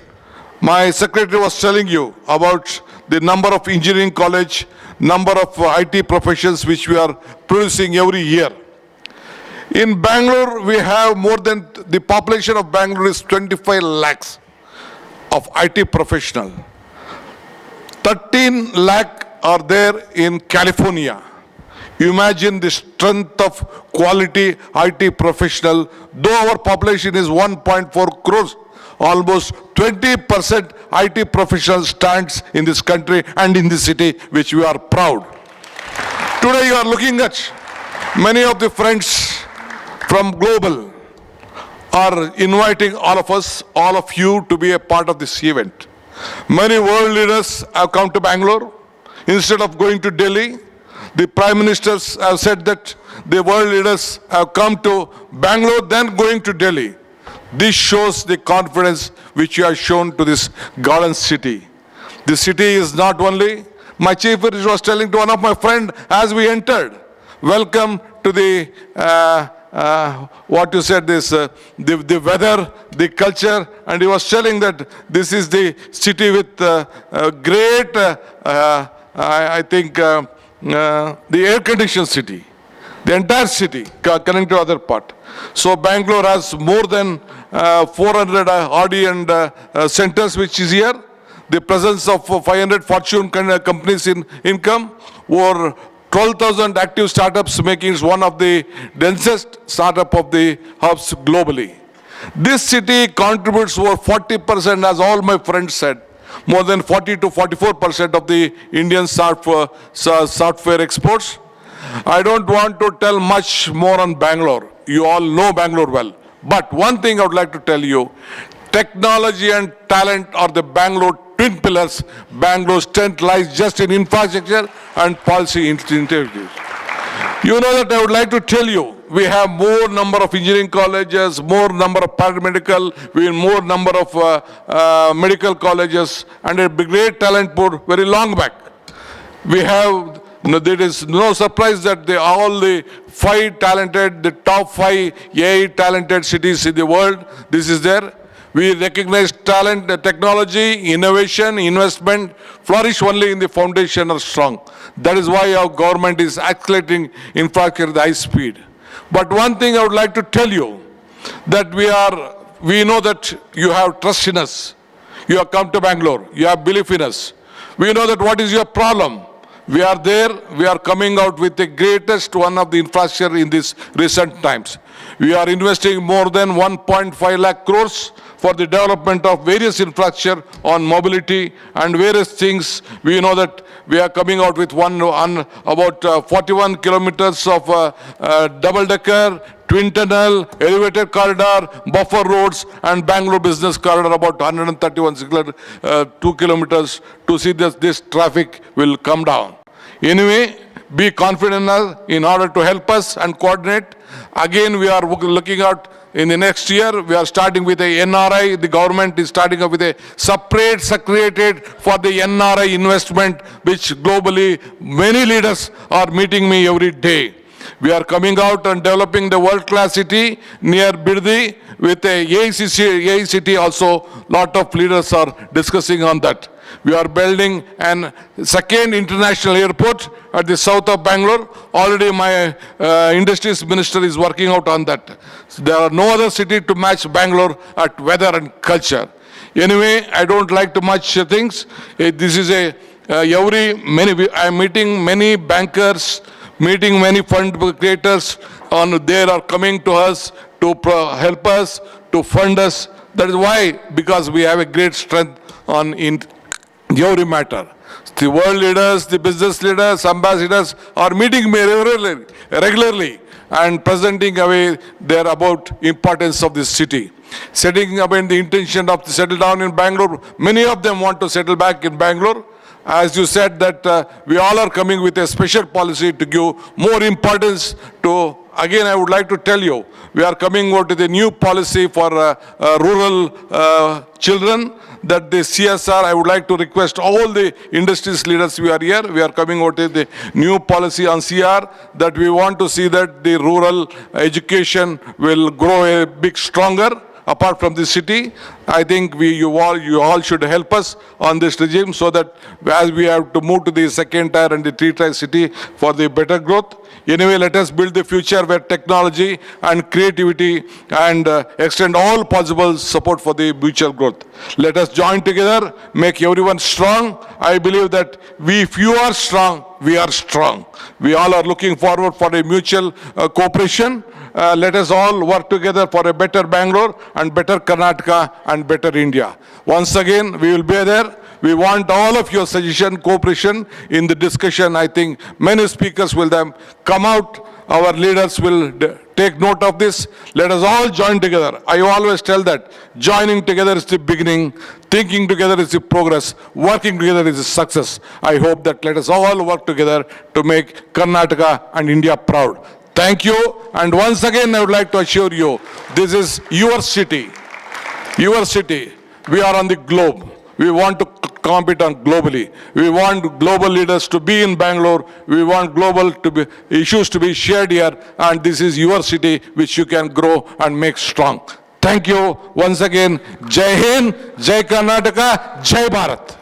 my secretary was telling you about the number of engineering college, number of IT professions which we are producing every year. In Bangalore, we have more than, the population of Bangalore is 25 lakhs of IT professional. 13 lakh are there in California. Imagine the strength of quality IT professional. Though our population is 1.4 crores, almost 20% IT professional stands in this country and in this city, which we are proud. Today you are looking at many of the friends from global are inviting all of us, all of you, to be a part of this event. Many world leaders have come to Bangalore. Instead of going to Delhi, the prime ministers have said that the world leaders have come to Bangalore, then going to Delhi. This shows the confidence which you have shown to this garden city. The city is not only, my chief minister was telling to one of my friends as we entered, welcome to the what you said, this the weather, the culture, and he was telling that this is the city with great, I think, the air-conditioned city, the entire city connecting to other part. So Bangalore has more than 400 RD and centers which is here. The presence of 500 Fortune companies in income, or 12,000 active startups, making it one of the densest startup of the hubs globally. This city contributes over 40%, as all my friends said, more than 40 to 44% of the Indian software exports. I don't want to tell much more on Bangalore. You all know Bangalore well. But one thing I would like to tell you, technology and talent are the Bangalore twin pillars. Bangalore's strength lies just in infrastructure and policy initiatives. You know that I would like to tell you, we have more number of engineering colleges, more number of paramedical, we have more number of medical colleges, and a great talent pool very long back. We have, there is no surprise that all the 5 talented, the top 5 AI talented cities in the world, this is there. We recognize talent, technology, innovation, investment, flourish only in the foundation are strong. That is why our government is accelerating infrastructure at high speed. But one thing I would like to tell you, that we know that you have trust in us. You have come to Bangalore, you have belief in us. We know that what is your problem. We are there, we are coming out with the greatest one of the infrastructure in these recent times. We are investing more than 1.5 lakh crores for the development of various infrastructure on mobility and various things. We know that we are coming out with about 41 kilometers of double-decker, twin tunnel, elevated corridor, buffer roads, and Bangalore business corridor about 131 2 kilometers to see that this traffic will come down. Anyway, be confident in order to help us and coordinate. Again, we are looking out in the next year. We are starting with a NRI. The government is starting up with a separate secretariat for the NRI investment, which globally many leaders are meeting me every day. We are coming out and developing the world-class city near Birdi with a AICT also. Lot of leaders are discussing on that. We are building an second international airport at the south of Bangalore. Already my industries minister is working out on that. There are no other city to match Bangalore at weather and culture. Anyway, I don't like too much things. This is I am meeting many bankers, meeting many fund creators, they are coming to us to help us, to fund us. That is why, because we have a great strength in every matter. The world leaders, the business leaders, ambassadors are meeting me regularly and presenting away their about importance of this city. Setting up in the intention of to settle down in Bangalore. Many of them want to settle back in Bangalore. As you said that we all are coming with a special policy to give more importance to, again I would like to tell you, we are coming out with a new policy for rural children, that the CSR, I would like to request all the industries leaders we are here, we are coming out with the new policy on CR, that we want to see that the rural education will grow a bit stronger. Apart from the city, I think you all should help us on this regime, so that as we have to move to the second tier and the third tier city for the better growth. Anyway, let us build the future where technology and creativity and extend all possible support for the mutual growth. Let us join together, make everyone strong. I believe that if you are strong, we are strong. We all are looking forward for a mutual cooperation. Let us all work together for a better Bangalore and better Karnataka and better India. Once again, we will be there. We want all of your suggestion, cooperation in the discussion. I think many speakers will then come out. Our leaders will take note of this. Let us all join together. I always tell that joining together is the beginning, thinking together is the progress, working together is the success. I hope that let us all work together to make Karnataka and India proud. Thank you. And once again, I would like to assure you, this is your city. Your city. We are on the globe. We want to compete on globally. We want global leaders to be in Bangalore. We want issues to be shared here. And this is your city which you can grow and make strong. Thank you once again. Jai Hind, Jai Karnataka, Jai Bharat.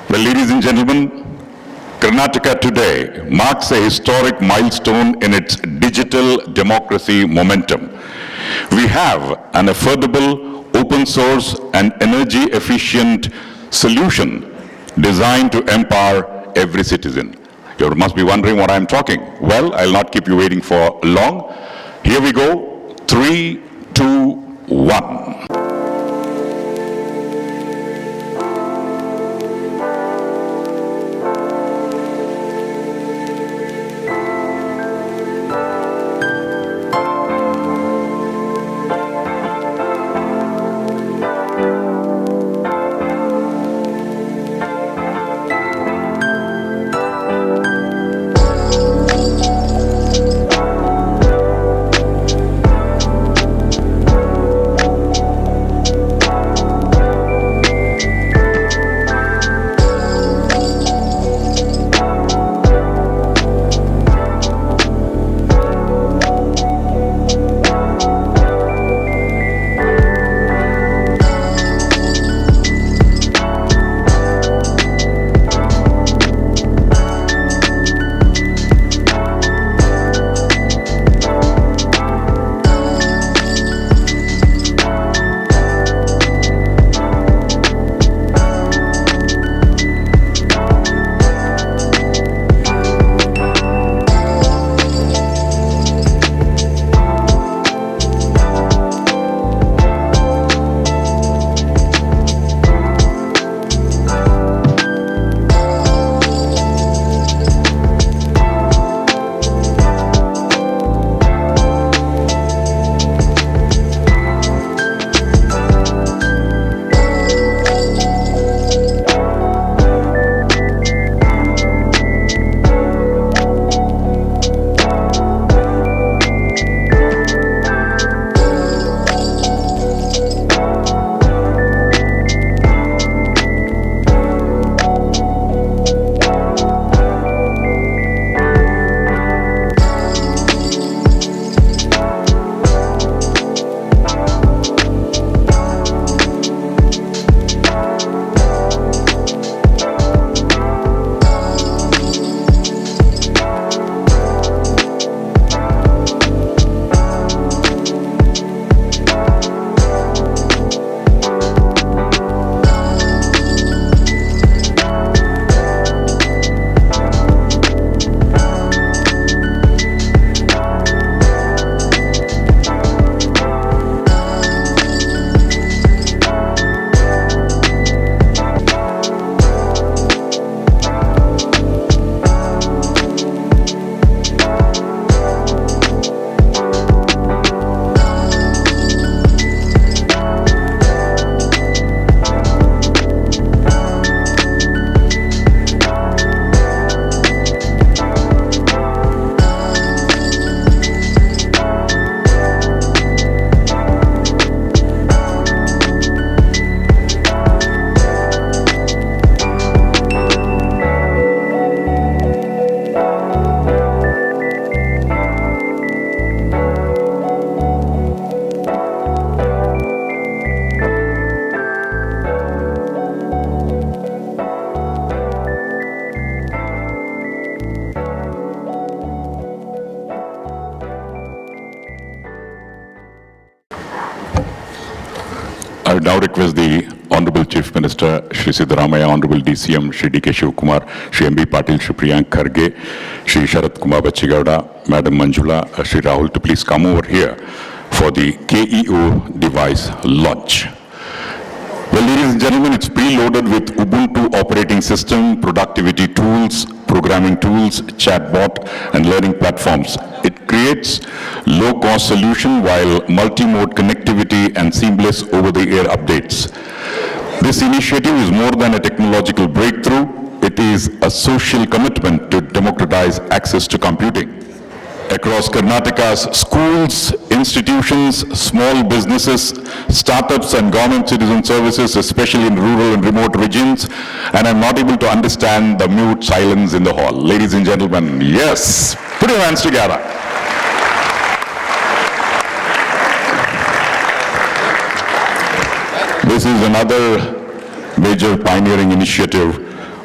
Well, ladies and gentlemen, Karnataka today marks a historic milestone in its digital democracy momentum. We have an affordable, open source and energy efficient solution designed to empower every citizen. You must be wondering what I'm talking. Well, I'll not keep you waiting for long. Here we go. 3, 2, 1. would now request the Honorable Chief Minister, Shri Siddaramaiah, Honorable DCM, Shri D.K. Shivkumar, Shri M.B. Patil, Shri Priyank Kharge, Shri Sharath Kumar Bachigowda, Madam Manjula, Shri Rahul to please come over here for the KEO device launch. Well, ladies and gentlemen, it's preloaded with Ubuntu operating system, productivity tools, programming tools, chatbot, and learning platforms. It creates low-cost solution while multi-mode connectivity and seamless over-the-air updates. This initiative is more than a technological breakthrough. It is a social commitment to democratize access to computing. Across Karnataka's schools, institutions, small businesses, startups and government citizen services, especially in rural and remote regions, and I'm not able to understand the mute silence in the hall. Ladies and gentlemen, yes, put your hands together. This is another major pioneering initiative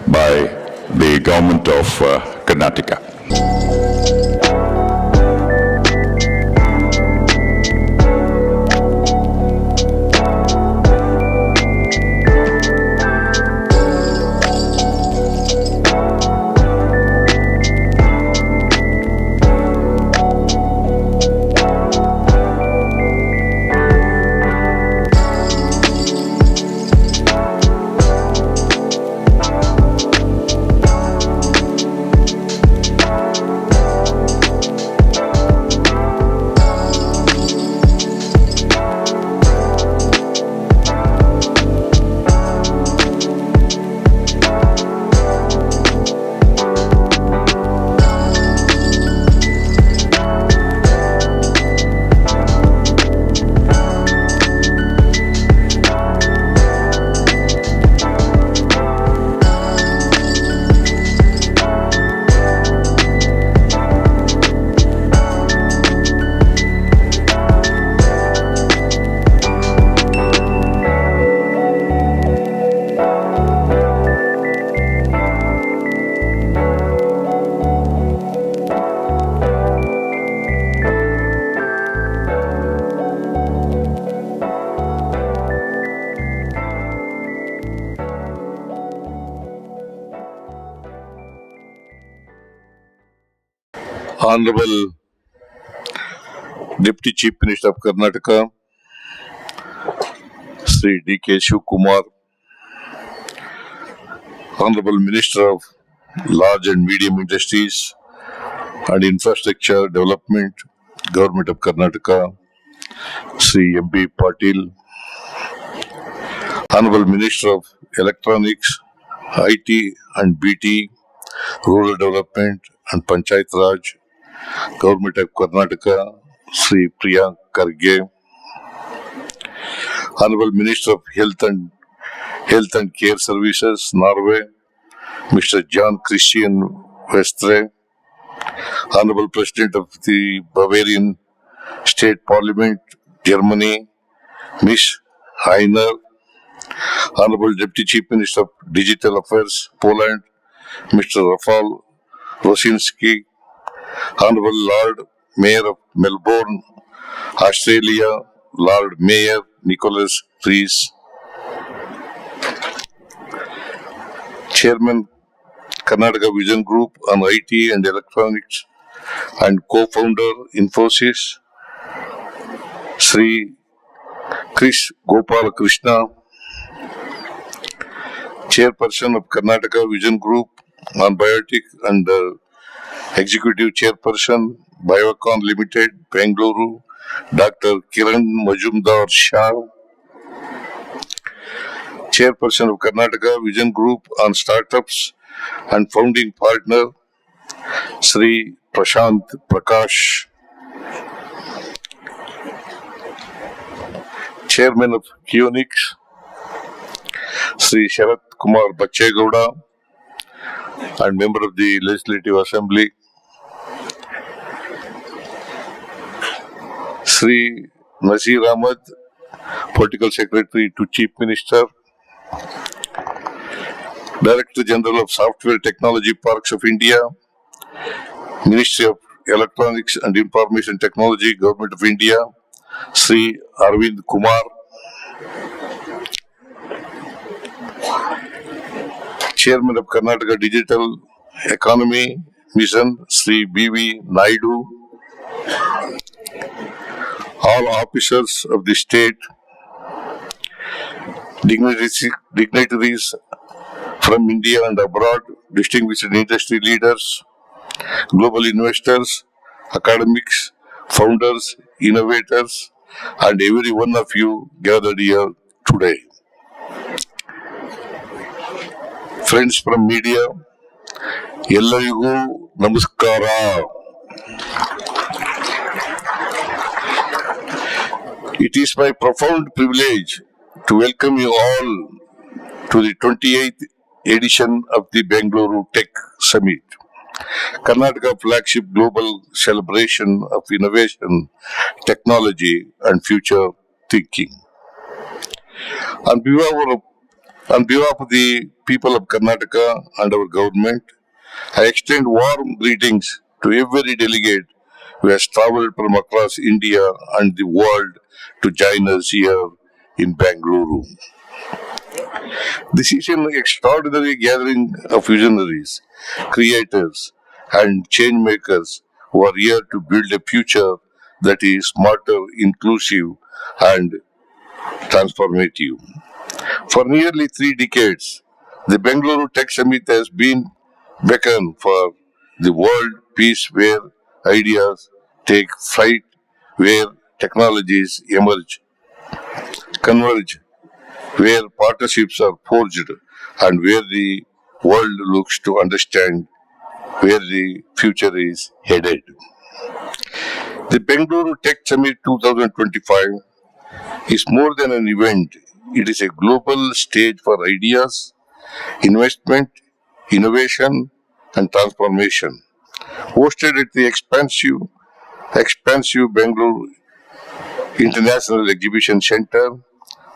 by the government of Karnataka. Honorable Deputy Chief Minister of Karnataka, Sri D.K. Shivkumar, Honorable Minister of Large and Medium Industries and Infrastructure Development, Government of Karnataka, Sri M.B. Patil, Honorable Minister of Electronics, IT and BT, Rural Development and Panchayat Raj, Government of Karnataka, Sri Priyank Kharge, Honorable Minister of Health and Care Services, Norway, Mr. John Christian Westre, Honorable President of the Bavarian State Parliament, Germany, Ms. Heiner, Honorable Deputy Chief Minister of Digital Affairs, Poland, Mr. Rafal Rosinski, Honorable Lord Mayor of Melbourne, Australia, Lord Mayor Nicholas Rees, Chairman Karnataka Vision Group on IT and Electronics and co-founder Infosys, Sri Krish Gopal Krishna, Chairperson of Karnataka Vision Group on Biotech and Executive Chairperson, Biocon Limited, Bengaluru, Dr. Kiran Majumdar Shah, Chairperson of Karnataka Vision Group on Startups and founding partner, Sri Prashant Prakash, Chairman of Keynote, Sri Sharath Kumar Bachegowda, and member of the Legislative Assembly, Sri Nasir Ahmad, Political Secretary to Chief Minister, Director General of Software Technology Parks of India, Ministry of Electronics and Information Technology, Government of India, Sri Arvind Kumar, Chairman of Karnataka Digital Economy Mission, Sri B.V. Naidu, all officers of the state, dignitaries from India and abroad, distinguished industry leaders, global investors, academics, founders, innovators, and every one of you gathered here today. Friends from media, ಎಲ್ಲರಿಗೂ ನಮಸ್ಕಾರ. It is my profound privilege to welcome you all to the 28th edition of the Bangalore Tech Summit, Karnataka flagship global celebration of innovation, technology, and future thinking. On behalf of the people of Karnataka and our government, I extend warm greetings to every delegate who has traveled from across India and the world to join us here in Bengaluru. This is an extraordinary gathering of visionaries, creators, and change makers who are here to build a future that is smarter, inclusive, and transformative. For nearly 3 decades, the Bangalore Tech Summit has been beacon for the world peace, where ideas take flight, where technologies converge, where partnerships are forged, and where the world looks to understand where the future is headed. The Bangalore Tech Summit 2025 is more than an event. It is a global stage for ideas, investment, innovation, and transformation. Hosted at the expansive Bangalore International Exhibition Center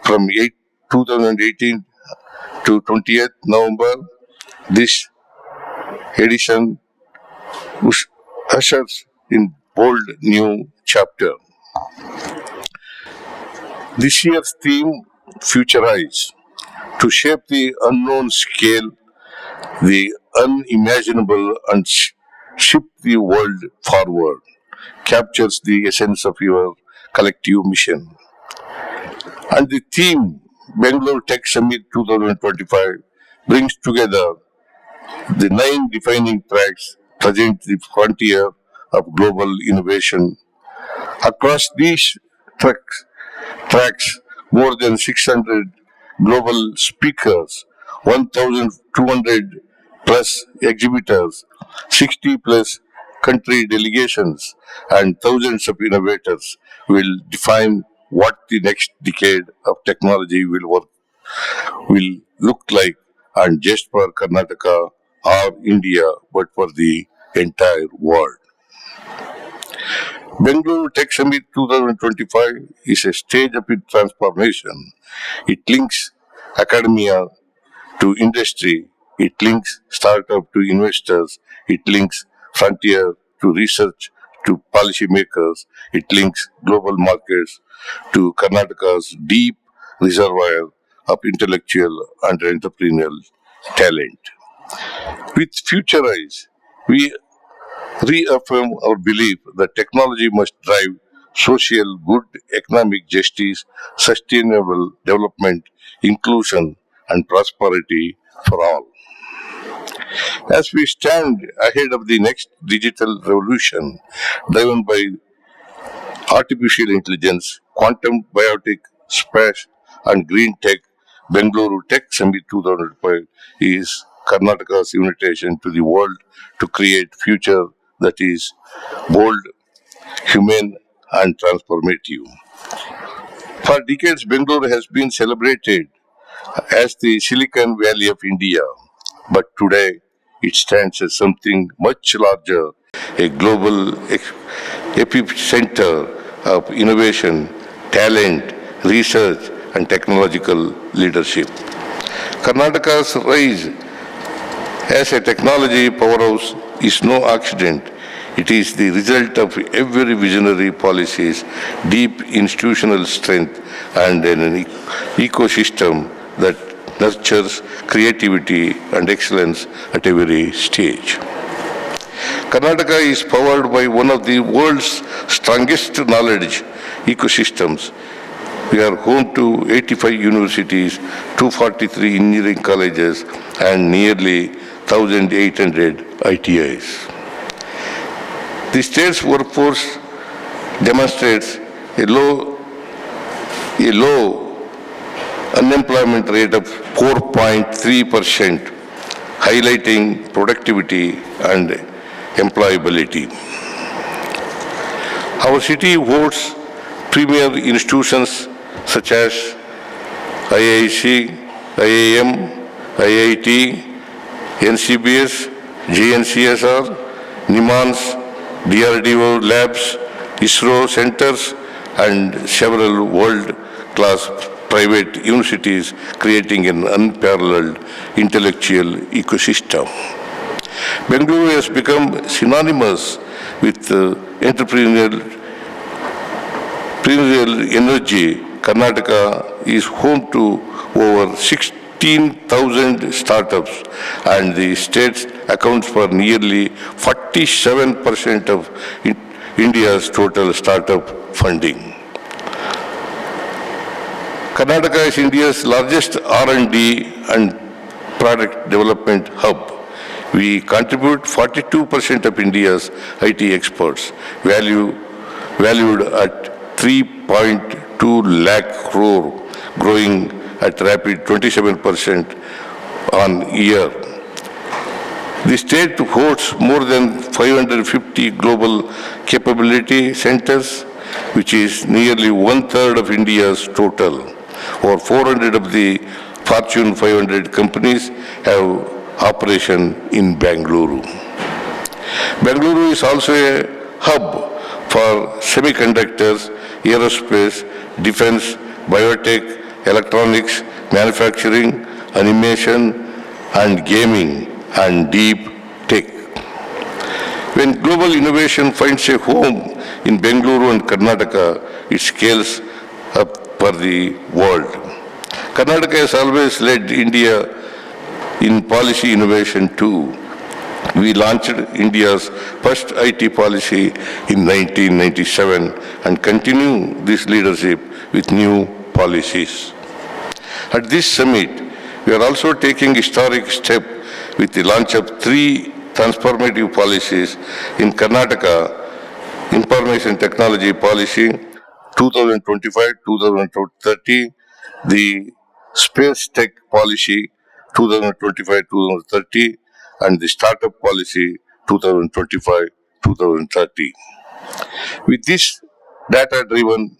from 2018 to 20th November, this edition ushers in bold new chapter. This year's theme, Futurize, to shape the unknown scale, the unimaginable, and shift the world forward, captures the essence of your collective mission. And the theme, Bangalore Tech Summit 2025, brings together the 9 defining tracks present the frontier of global innovation. Across these tracks, more than 600 global speakers, 1,200 plus exhibitors, 60 plus country delegations, and thousands of innovators will define what the next decade of technology will look like, and just for Karnataka or India, but for the entire world. Bangalore Tech Summit 2025 is a stage of its transformation. It links academia to industry, it links startup to investors, it links frontier to research to policymakers, it links global markets to Karnataka's deep reservoir of intellectual and entrepreneurial talent. With Futurize, we reaffirm our belief that technology must drive social good, economic justice, sustainable development, inclusion, and prosperity for all. As we stand ahead of the next digital revolution, driven by artificial intelligence, quantum, biotech, space, and green tech, Bangalore Tech Summit 2005 is Karnataka's invitation to the world to create future that is bold, humane, and transformative. For decades, Bangalore has been celebrated as the Silicon Valley of India, but today it stands as something much larger, a global epicenter of innovation, talent, research, and technological leadership. Karnataka's rise as a technology powerhouse is no accident. It is the result of every visionary policies, deep institutional strength, and an ecosystem that nurtures creativity and excellence at every stage. Karnataka is powered by one of the world's strongest knowledge ecosystems. We are home to 85 universities, 243 engineering colleges, and nearly 1,800 ITIs. The state's workforce demonstrates a low unemployment rate of 4.3%, highlighting productivity and employability. Our city hosts premier institutions such as IIC, IIM, IIT, NCBS, GNCSR, NIMANS, DRDO labs, ISRO centers, and several world-class private universities, creating an unparalleled intellectual ecosystem. Bengaluru has become synonymous with entrepreneurial energy. Karnataka is home to over 16,000 startups, and the state accounts for nearly 47% of India's total startup funding. Karnataka is India's largest R&D and product development hub. We contribute 42% of India's IT exports, valued at 3.2 lakh crore, growing at rapid 27% on year. The state hosts more than 550 global capability centers, which is nearly one-third of India's total. Over 400 of the Fortune 500 companies have operation in Bengaluru. Bengaluru is also a hub for semiconductors, aerospace, defense, biotech, electronics, manufacturing, animation, and gaming, and deep tech. When global innovation finds a home in Bengaluru and Karnataka, it scales up for the world. Karnataka has always led India in policy innovation too. We launched India's first IT policy in 1997 and continue this leadership with new policies. At this summit, we are also taking historic step with the launch of 3 transformative policies in Karnataka: Information Technology Policy 2025-2030, the Space Tech Policy 2025-2030, and the Startup Policy 2025-2030. With this data-driven,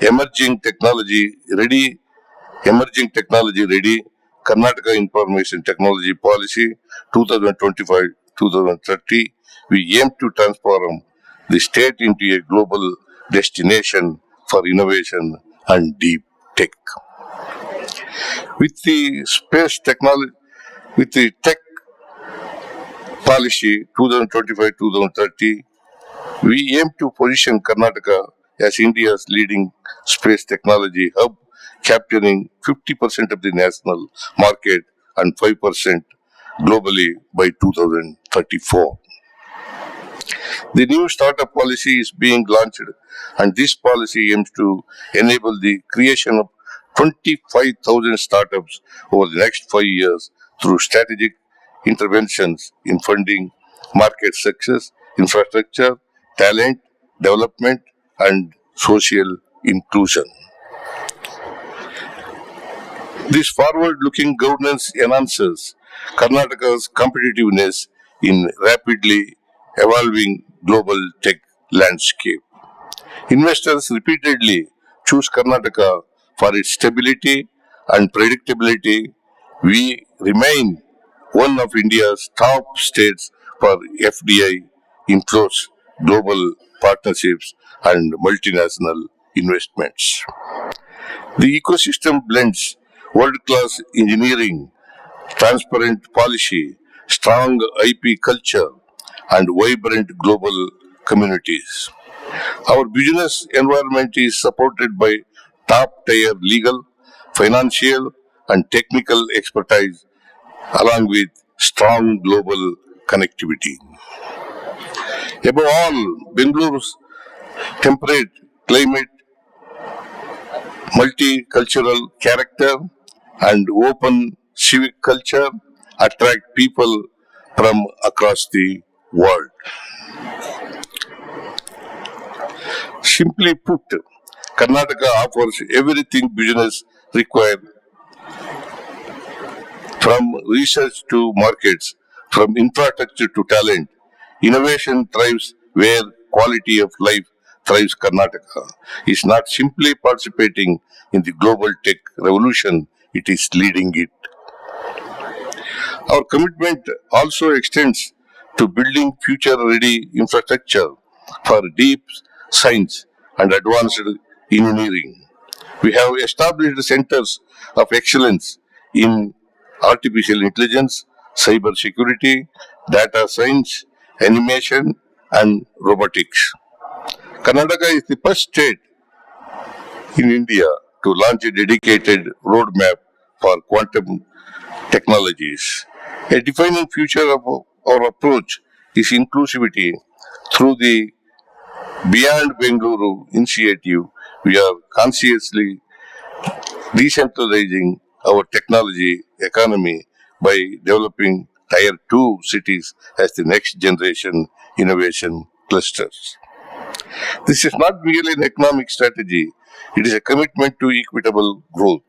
emerging technology ready, Karnataka Information Technology Policy 2025-2030, we aim to transform the state into a global destination for innovation and deep tech. With the tech policy 2025-2030, we aim to position Karnataka as India's leading space technology hub, capturing 50% of the national market and 5% globally by 2034. The new startup policy is being launched, and this policy aims to enable the creation of 25,000 startups over the next 5 years through strategic interventions in funding, market success, infrastructure, talent development, and social inclusion. This forward-looking governance enhances Karnataka's competitiveness in rapidly evolving global tech landscape. Investors repeatedly choose Karnataka for its stability and predictability. We remain one of India's top states for FDI inflows, global partnerships, and multinational investments. The ecosystem blends world-class engineering, transparent policy, strong IP culture, and vibrant global communities. Our business environment is supported by top-tier legal, financial, and technical expertise along with strong global connectivity. Above all, Bengaluru's temperate climate, multicultural character, and open civic culture attract people from across the world. Simply put, Karnataka offers everything business require, from research to markets, from infrastructure to talent. Innovation thrives where quality of life thrives. Karnataka is not simply participating in the global tech revolution, it is leading it. Our commitment also extends to building future-ready infrastructure for deep science and advanced engineering. We have established centers of excellence in artificial intelligence, cybersecurity, data science, animation, and robotics. Karnataka is the first state in India to launch a dedicated roadmap for quantum technologies. A defining feature of our approach is inclusivity. Through the Beyond Bengaluru initiative, we are consciously decentralizing our technology economy by developing Tier 2 cities as the next generation innovation clusters. This is not merely an economic strategy, it is a commitment to equitable growth.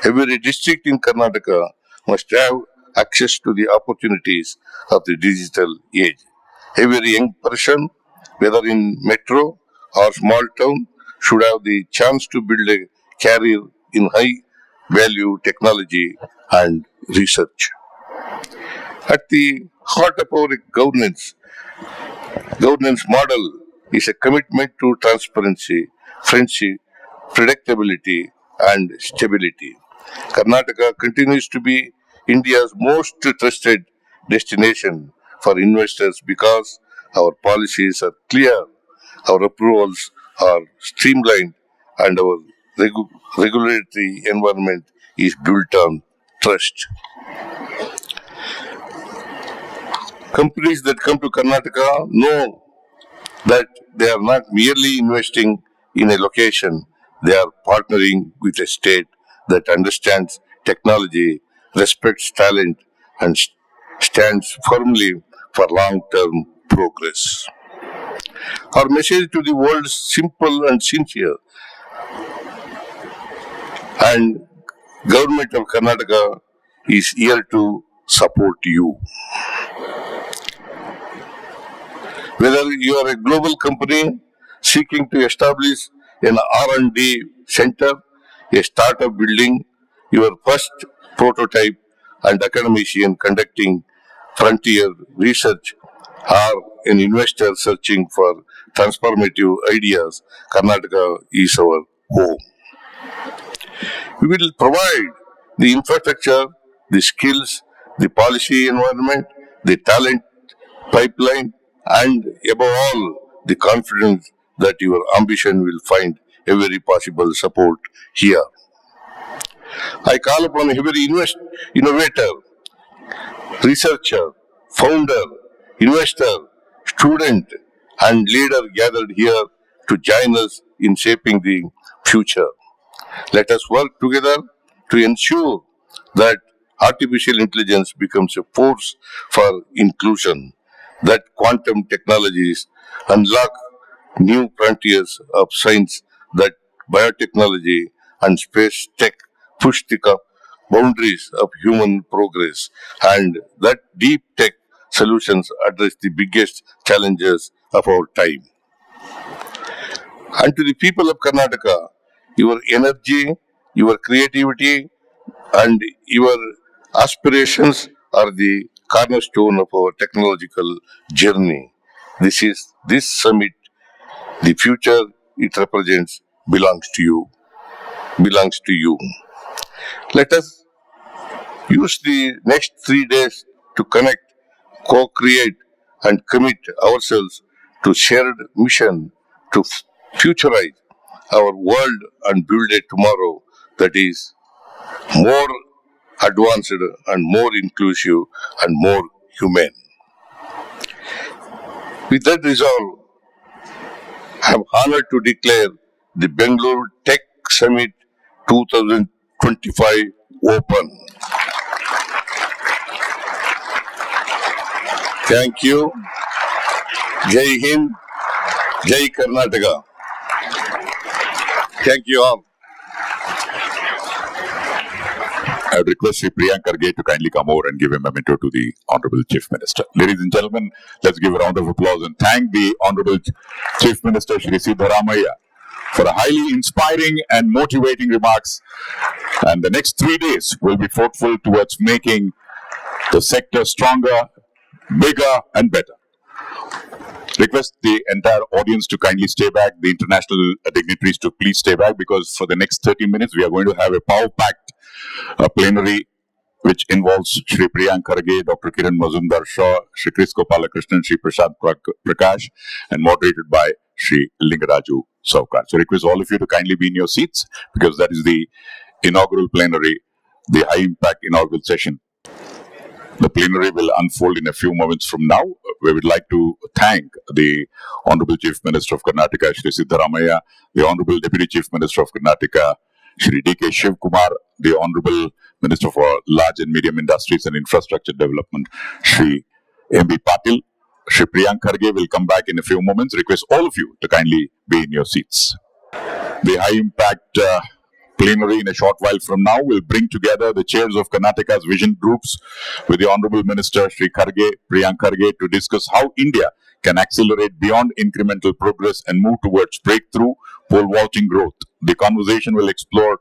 Every district in Karnataka must have access to the opportunities of the digital age. Every young person, whether in metro or small town, should have the chance to build a career in high value technology and research. At the heart of our governance model is a commitment to transparency, friendship, predictability, and stability. Karnataka continues to be India's most trusted destination for investors because our policies are clear, our approvals are streamlined, and our regulatory environment is built on trust. Companies that come to Karnataka know that they are not merely investing in a location, they are partnering with a state that understands technology, respects talent, and stands firmly for long term progress. Our message to the world is simple and sincere, and government of Karnataka is here to support you. Whether you are a global company seeking to establish an R&D center, a startup building your first prototype, and academician conducting frontier research, or an investor searching for transformative ideas, Karnataka is our home. We will provide the infrastructure, the skills, the policy environment, the talent pipeline, and above all, the confidence that your ambition will find every possible support here. I call upon every innovator, researcher, founder, investor, student, and leader gathered here to join us in shaping the future. Let us work together to ensure that artificial intelligence becomes a force for inclusion, that quantum technologies unlock new frontiers of science, that biotechnology and space tech push the boundaries of human progress, and that deep tech solutions address the biggest challenges of our time. And to the people of Karnataka, your energy, your creativity, and your aspirations are the cornerstone of our technological journey. This summit, the future it represents belongs to you. Let us use the next 3 days to connect, co-create, and commit ourselves to shared mission to futurize our world and build a tomorrow that is more advanced and more inclusive and more humane. With that resolve, I am honored to declare the Bangalore Tech Summit 2025 open. Thank you. Jai Hind, Jai Karnataka. Thank you all. I would request Shri Priyank Kharge to kindly come over and give a memento to the Honorable Chief Minister. Ladies and gentlemen, let's give a round of applause and thank the Honorable Chief Minister Shri Siddaramaiah for a highly inspiring and motivating remarks. And the next 3 days will be fruitful towards making the sector stronger, bigger and better. Request the entire audience to kindly stay back, the international dignitaries to please stay back, because for the next 30 minutes we are going to have a power-packed plenary which involves Shri Priyank Kharge, Dr. Kiran Mazumdar-Shaw, Shri Chris Gopalakrishnan, Shri Prashant Prakash, and moderated by Shri Lingaraju Saukar. So request all of you to kindly be in your seats, because that is the inaugural plenary, the high-impact inaugural session. The plenary will unfold in a few moments from now. We would like to thank the Honorable Chief Minister of Karnataka, Shri Siddaramaiah, the Honorable Deputy Chief Minister of Karnataka, Shri D.K. Shiv Kumar, the Honorable Minister for Large and Medium Industries and Infrastructure Development, Shri M.B. Patil. Shri Priyank Kharge will come back in a few moments. Request all of you to kindly be in your seats. The high-impact plenary in a short while from now will bring together the chairs of Karnataka's vision groups with the Honorable Minister Shri Kharge, Priyank Kharge, to discuss how India can accelerate beyond incremental progress and move towards breakthrough, pole vaulting growth. The conversation will explore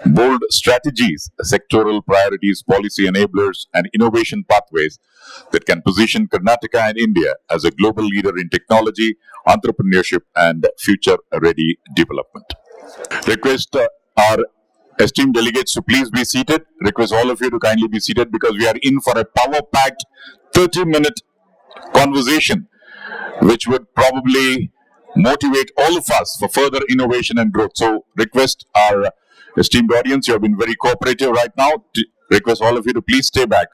bold strategies, sectoral priorities, policy enablers, and innovation pathways that can position Karnataka and India as a global leader in technology, entrepreneurship, and future-ready development. Request our esteemed delegates to please be seated. Request all of you to kindly be seated, because we are in for a power-packed 30-minute conversation which would probably motivate all of us for further innovation and growth. So request our esteemed audience, you have been very cooperative right now. Request all of you to please stay back,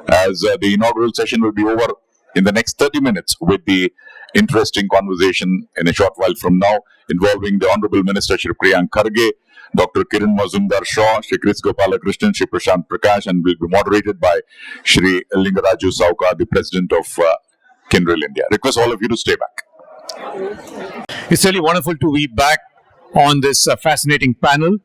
as the inaugural session will be over in the next 30 minutes with the interesting conversation in a short while from now, involving the Honorable Minister Shri Priyank Kharge, Dr. Kiran Mazumdar-Shaw, Shri Chris Gopalakrishnan, Shri Prashant Prakash, and will be moderated by Shri Lingaraju Saukar, the President of Kindrel India. Request all of you to stay back. It's really wonderful to be back on this fascinating panel.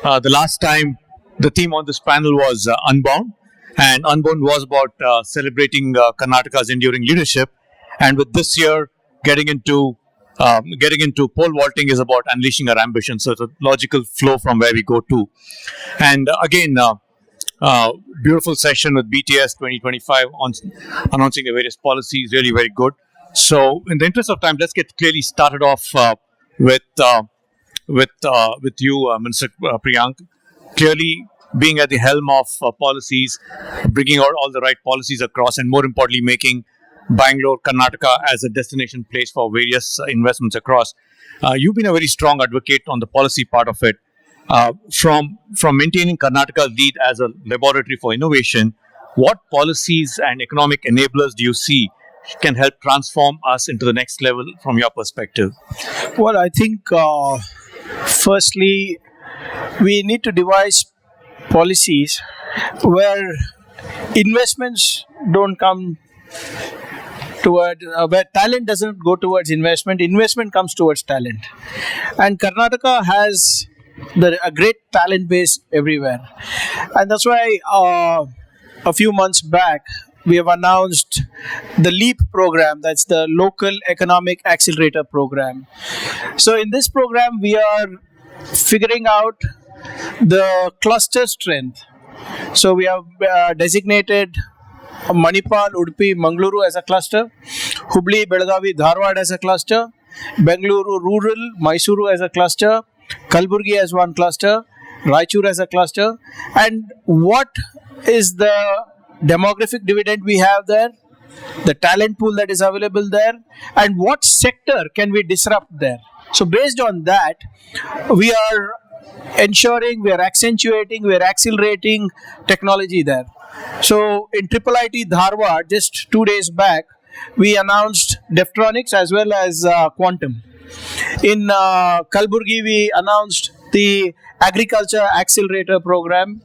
The last time the theme on this panel was Unbound, and Unbound was about celebrating Karnataka's enduring leadership. And with this year getting into pole vaulting is about unleashing our ambition. So it's a logical flow from where we go to. And again, beautiful session with BTS 2025 on announcing the various policies, really very good. So in the interest of time, let's get clearly started off with you, Minister Priyank. Clearly being at the helm of policies, bringing out all the right policies across, and more importantly, making Bangalore, Karnataka as a destination place for various investments across. You've been a very strong advocate on the policy part of it. From maintaining Karnataka's lead as a laboratory for innovation, what policies and economic enablers do you see can help transform us into the next level from your perspective? Well, I think firstly, we need to devise policies where investments don't come toward, where talent doesn't go towards investment, investment comes towards talent. And Karnataka has a great talent base everywhere. And that's why a few months back, we have announced the LEAP program, that's the Local Economic Accelerator program. So in this program, we are figuring out the cluster strength. So we have designated Manipal, Udupi, Mangaluru as a cluster, Hubli, Belagavi, Dharwad as a cluster, Bengaluru Rural, Mysuru as a cluster, Kalburgi as one cluster, Raichur as a cluster. And what is the demographic dividend we have there, the talent pool that is available there, and what sector can we disrupt there? So based on that, we are ensuring, we are accentuating, we are accelerating technology there. So in IIIT Dharwad, just 2 days back, we announced Deftronics as well as Quantum. In Kalburgi, we announced the Agriculture Accelerator Program.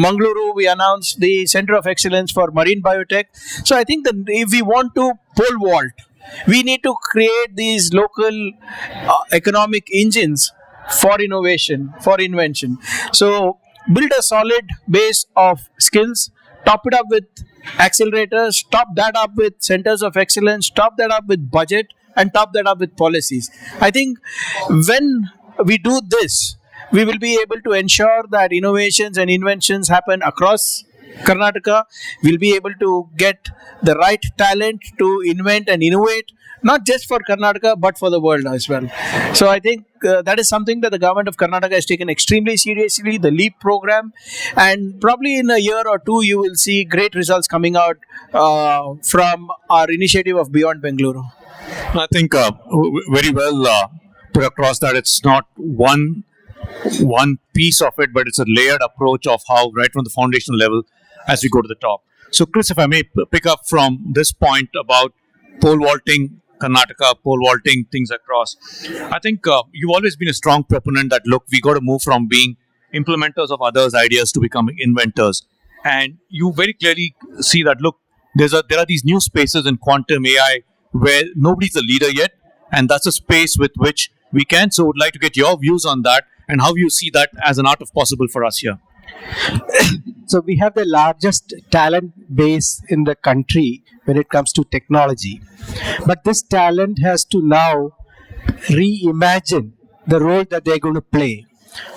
Mangaluru, we announced the Center of Excellence for Marine Biotech. So I think that if we want to pole vault, we need to create these local economic engines for innovation, for invention. So build a solid base of skills, top it up with accelerators, top that up with centers of excellence, top that up with budget, and top that up with policies. I think when we do this, we will be able to ensure that innovations and inventions happen across Karnataka. We'll be able to get the right talent to invent and innovate, not just for Karnataka, but for the world as well. So I think that is something that the government of Karnataka has taken extremely seriously, the LEAP program. And probably in a year or two, you will see great results coming out from our initiative of Beyond Bengaluru. I think very well put across that it's not one piece of it, but it's a layered approach of how right from the foundational level as we go to the top. So Chris, if I may pick up from this point about pole vaulting Karnataka, pole vaulting things across, I think you've always been a strong proponent that look, we got to move from being implementers of others' ideas to becoming inventors. And you very clearly see that look, there are these new spaces in quantum AI where nobody's a leader yet, and that's a space with which we can. So would like to get your views on that and how you see that as an art of possible for us here. So we have the largest talent base in the country when it comes to technology. But this talent has to now reimagine the role that they're going to play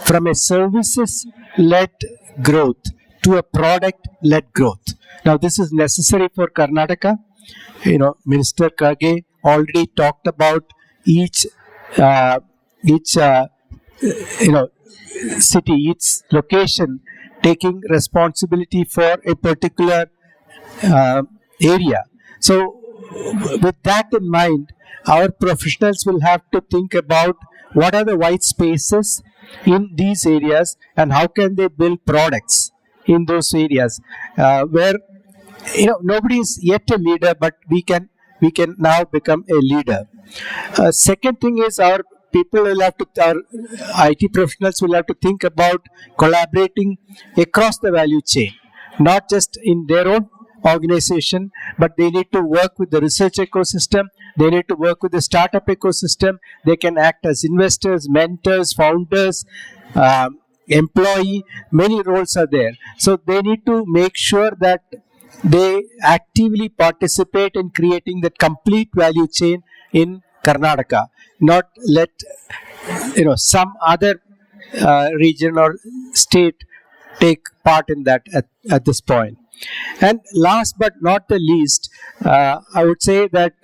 from a services-led growth to a product-led growth. Now this is necessary for Karnataka. Minister Kage already talked about each city, each location taking responsibility for a particular area. So with that in mind, our professionals will have to think about what are the white spaces in these areas and how can they build products in those areas where nobody is yet a leader, but we can now become a leader. Second thing is our IT professionals will have to think about collaborating across the value chain, not just in their own organization, but they need to work with the research ecosystem, they need to work with the startup ecosystem, they can act as investors, mentors, founders, employee, many roles are there. So they need to make sure that they actively participate in creating that complete value chain in Karnataka, not let some other region or state take part in that at this point. And last but not the least, I would say that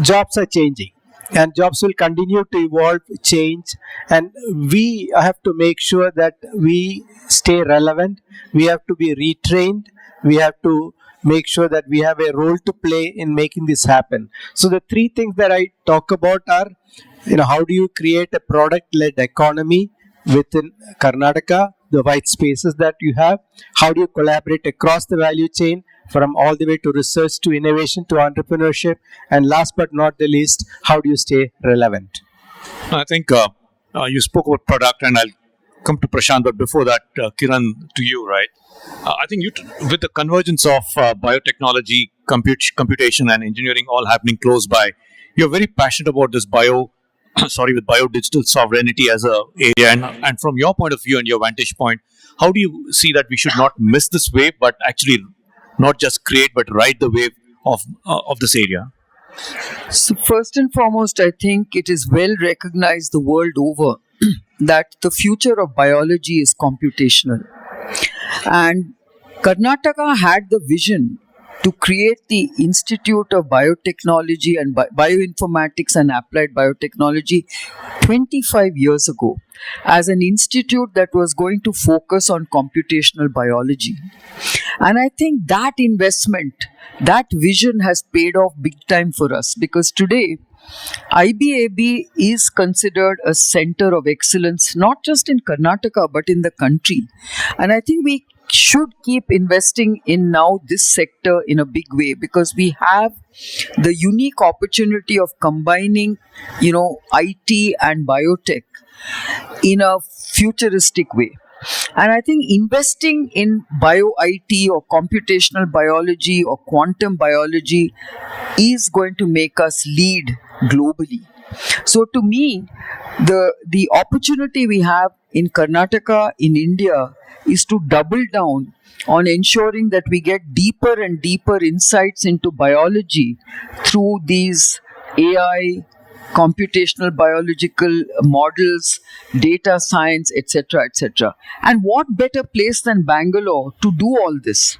jobs are changing and jobs will continue to evolve, change, and we have to make sure that we stay relevant. We have to be retrained. We have to make sure that we have a role to play in making this happen. So the three things that I talk about are, how do you create a product-led economy within Karnataka, the white spaces that you have, how do you collaborate across the value chain from all the way to research to innovation to entrepreneurship, and last but not the least, how do you stay relevant? I think you spoke about product, and I'll come to Prashant, but before that, Kiran, to you, right? I think with the convergence of biotechnology, computation, and engineering all happening close by, you're very passionate about this with bio-digital sovereignty as a area. And from your point of view and your vantage point, how do you see that we should not miss this wave, but actually not just create, but ride the wave of this area? So first and foremost, I think it is well recognized the world over that the future of biology is computational. And Karnataka had the vision to create the Institute of Biotechnology and Bioinformatics and Applied Biotechnology 25 years ago as an institute that was going to focus on computational biology. And I think that investment, that vision has paid off big time for us, because today IBAB is considered a center of excellence, not just in Karnataka, but in the country. And I think we should keep investing in now this sector in a big way, because we have the unique opportunity of combining, IT and biotech in a futuristic way. And I think investing in bio IT or computational biology or quantum biology is going to make us lead globally. So to me, the opportunity we have in Karnataka, in India, is to double down on ensuring that we get deeper and deeper insights into biology through these AI, computational biological models, data science, etc., etc. And what better place than Bangalore to do all this?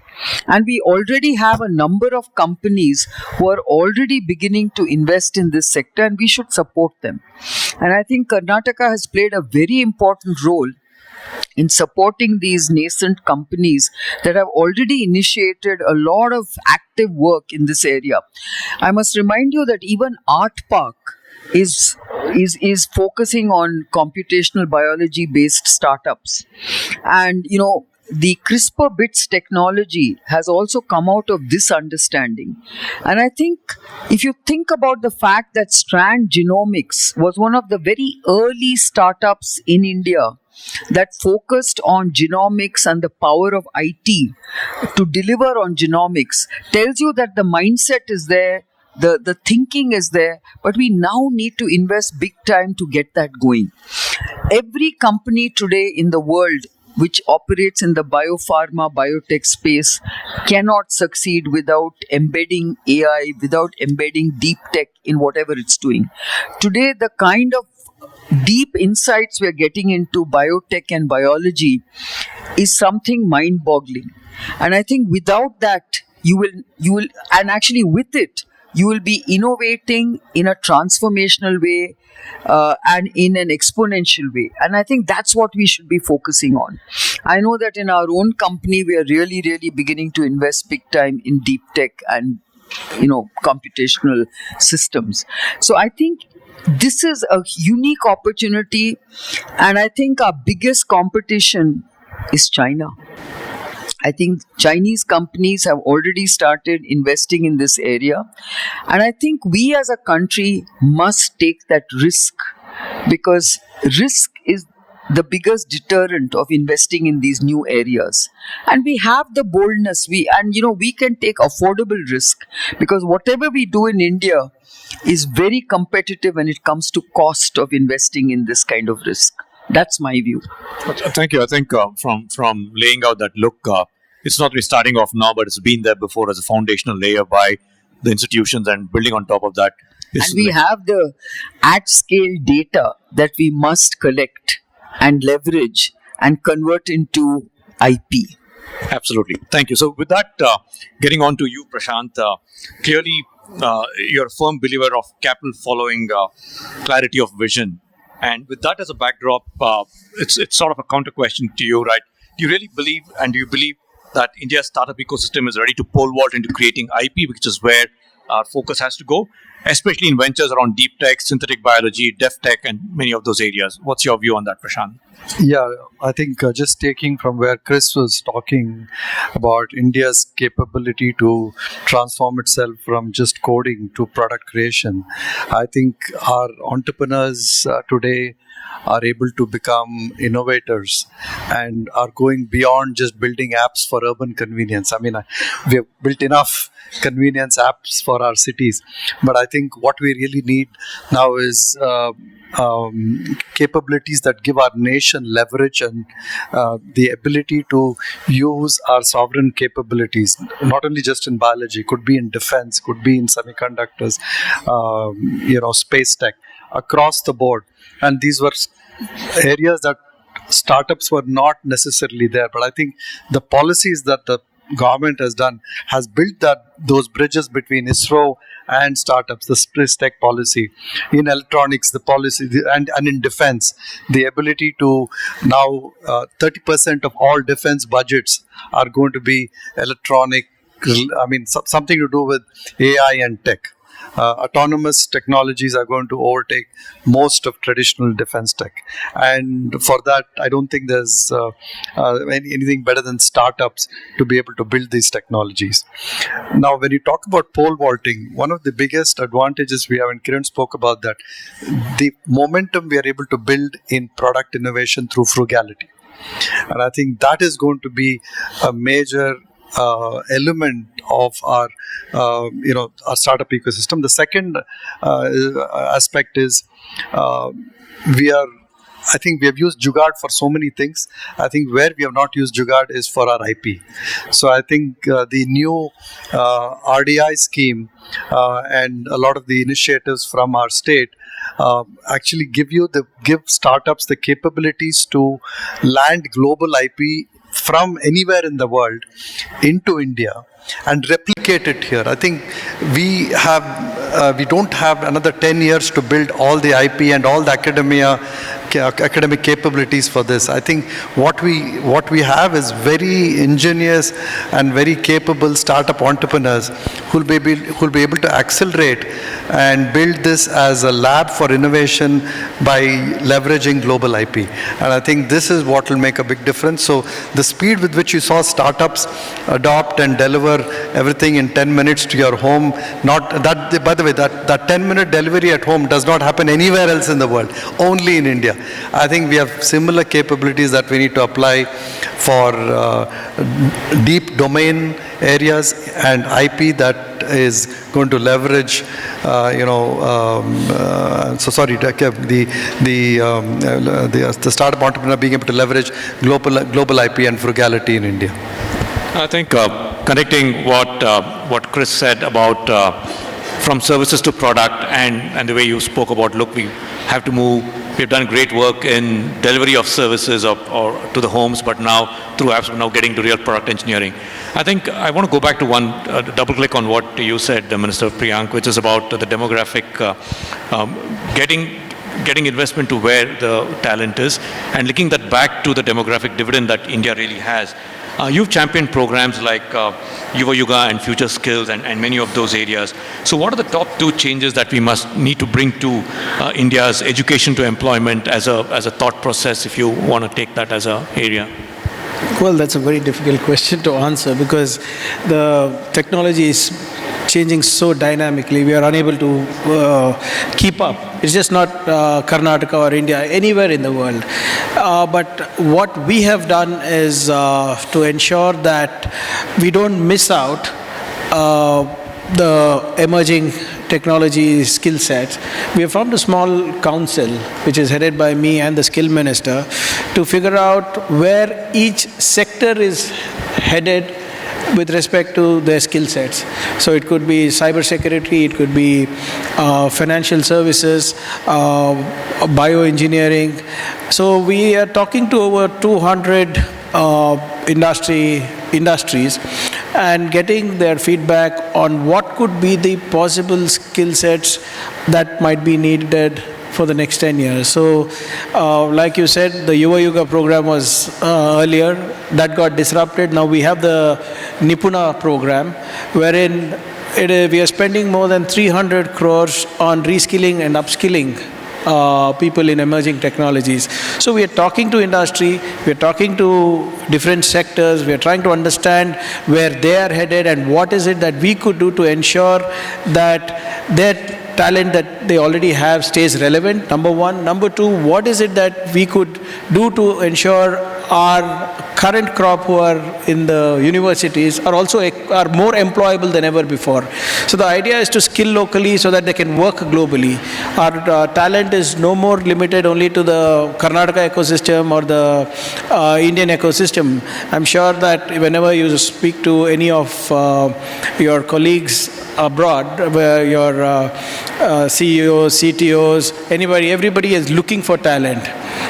And we already have a number of companies who are already beginning to invest in this sector, and we should support them. And I think Karnataka has played a very important role in supporting these nascent companies that have already initiated a lot of active work in this area. I must remind you that even Art Park is focusing on computational biology based startups. And the CRISPR bits technology has also come out of this understanding. And I think if you think about the fact that Strand Genomics was one of the very early startups in India that focused on genomics and the power of IT to deliver on genomics, tells you that the mindset is there, the thinking is there, but we now need to invest big time to get that going. Every company today in the world which operates in the biopharma, biotech space cannot succeed without embedding AI, without embedding deep tech in whatever it's doing. Today, the kind of deep insights we're getting into biotech and biology is something mind-boggling. And I think without that, you will, and actually with it, you will be innovating in a transformational way and in an exponential way. And I think that's what we should be focusing on. I know that in our own company, we are really, really beginning to invest big time in deep tech and, computational systems. So I think this is a unique opportunity. And I think our biggest competition is China. I think Chinese companies have already started investing in this area. And I think we as a country must take that risk, because risk is the biggest deterrent of investing in these new areas. And we have the boldness, we can take affordable risk, because whatever we do in India is very competitive when it comes to cost of investing in this kind of risk. That's my view. Thank you. I think from laying out that look, it's not really starting off now, but it's been there before as a foundational layer by the institutions, and building on top of that. And we have the at-scale data that we must collect and leverage and convert into IP. Absolutely. Thank you. So with that, getting on to you, Prashant, clearly you're a firm believer of capital following clarity of vision. And with that as a backdrop, it's sort of a counter question to you, right? Do you really believe, and do you believe that India's startup ecosystem is ready to pole vault into creating IP, which is where our focus has to go, especially in ventures around deep tech, synthetic biology, dev tech, and many of those areas? What's your view on that, Prashant? Yeah, I think just taking from where Chris was talking about India's capability to transform itself from just coding to product creation, I think our entrepreneurs today are able to become innovators and are going beyond just building apps for urban convenience. I mean, we have built enough convenience apps for our cities, but I think what we really need now is capabilities that give our nation leverage and the ability to use our sovereign capabilities, not only just in biology, could be in defense, could be in semiconductors, space tech, across the board. And these were areas that startups were not necessarily there. But I think the policies that the government has done has built those bridges between ISRO and startups, the space tech policy, in electronics, the policy, and in defense, the ability to now 30% of all defense budgets are going to be electronic, something to do with AI and tech. autonomous technologies are going to overtake most of traditional defense tech. And for that, I don't think there's anything better than startups to be able to build these technologies. Now, when you talk about pole vaulting, one of the biggest advantages we have, and Kiran spoke about that, the momentum we are able to build in product innovation through frugality. And I think that is going to be a major element of our, our startup ecosystem. The second aspect is I think we have used Jugaad for so many things. I think where we have not used Jugaad is for our IP. So I think the new RDI scheme and a lot of the initiatives from our state actually give startups the capabilities to land global IP from anywhere in the world into India and replicate it here. I think we don't have another 10 years to build all the IP and all the academic capabilities for this. I think what we have is very ingenious and very capable startup entrepreneurs who'll be able to accelerate and build this as a lab for innovation by leveraging global IP. And I think this is what will make a big difference. So the speed with which you saw startups adopt and deliver everything in 10 minutes to your home, by the way, that 10-minute delivery at home does not happen anywhere else in the world, only in India. I think we have similar capabilities that we need to apply for deep domain areas and IP that is going to leverage, the startup entrepreneur being able to leverage global IP and frugality in India. I think connecting what Chris said about from services to product and the way you spoke about, look, we have to move. We've done great work in delivery of services or to the homes, but now through apps, we're now getting to real product engineering. I think I want to go back to one, double click on what you said, Minister Priyank, which is about the demographic, getting investment to where the talent is and linking that back to the demographic dividend that India really has. You've championed programs like Yuva Yuga and Future Skills and many of those areas. So what are the top two changes that we must need to bring to India's education to employment as a thought process, if you want to take that as an area? Well, that's a very difficult question to answer because the technology is changing so dynamically. We are unable to keep up. It's just not Karnataka or India, anywhere in the world. But what we have done is to ensure that we don't miss out the emerging technology skill sets. We have formed a small council, which is headed by me and the skill minister, to figure out where each sector is headed with respect to their skill sets. So it could be cybersecurity, it could be financial services, bioengineering. So we are talking to over 200 industries and getting their feedback on what could be the possible skill sets that might be needed for the next 10 years. So, like you said, the Yuva Yuga program was earlier. That got disrupted. Now we have the Nipuna program, wherein we are spending more than 300 crores on reskilling and upskilling people in emerging technologies. So we are talking to industry, we are talking to different sectors, we are trying to understand where they are headed and what is it that we could do to ensure that their talent that they already have stays relevant, number one. Number two, what is it that we could do to ensure our current crop who are in the universities are more employable than ever before. So the idea is to skill locally so that they can work globally. Our talent is no more limited only to the Karnataka ecosystem or the Indian ecosystem. I'm sure that whenever you speak to any of your colleagues abroad, where your CEOs, CTOs, everybody is looking for talent.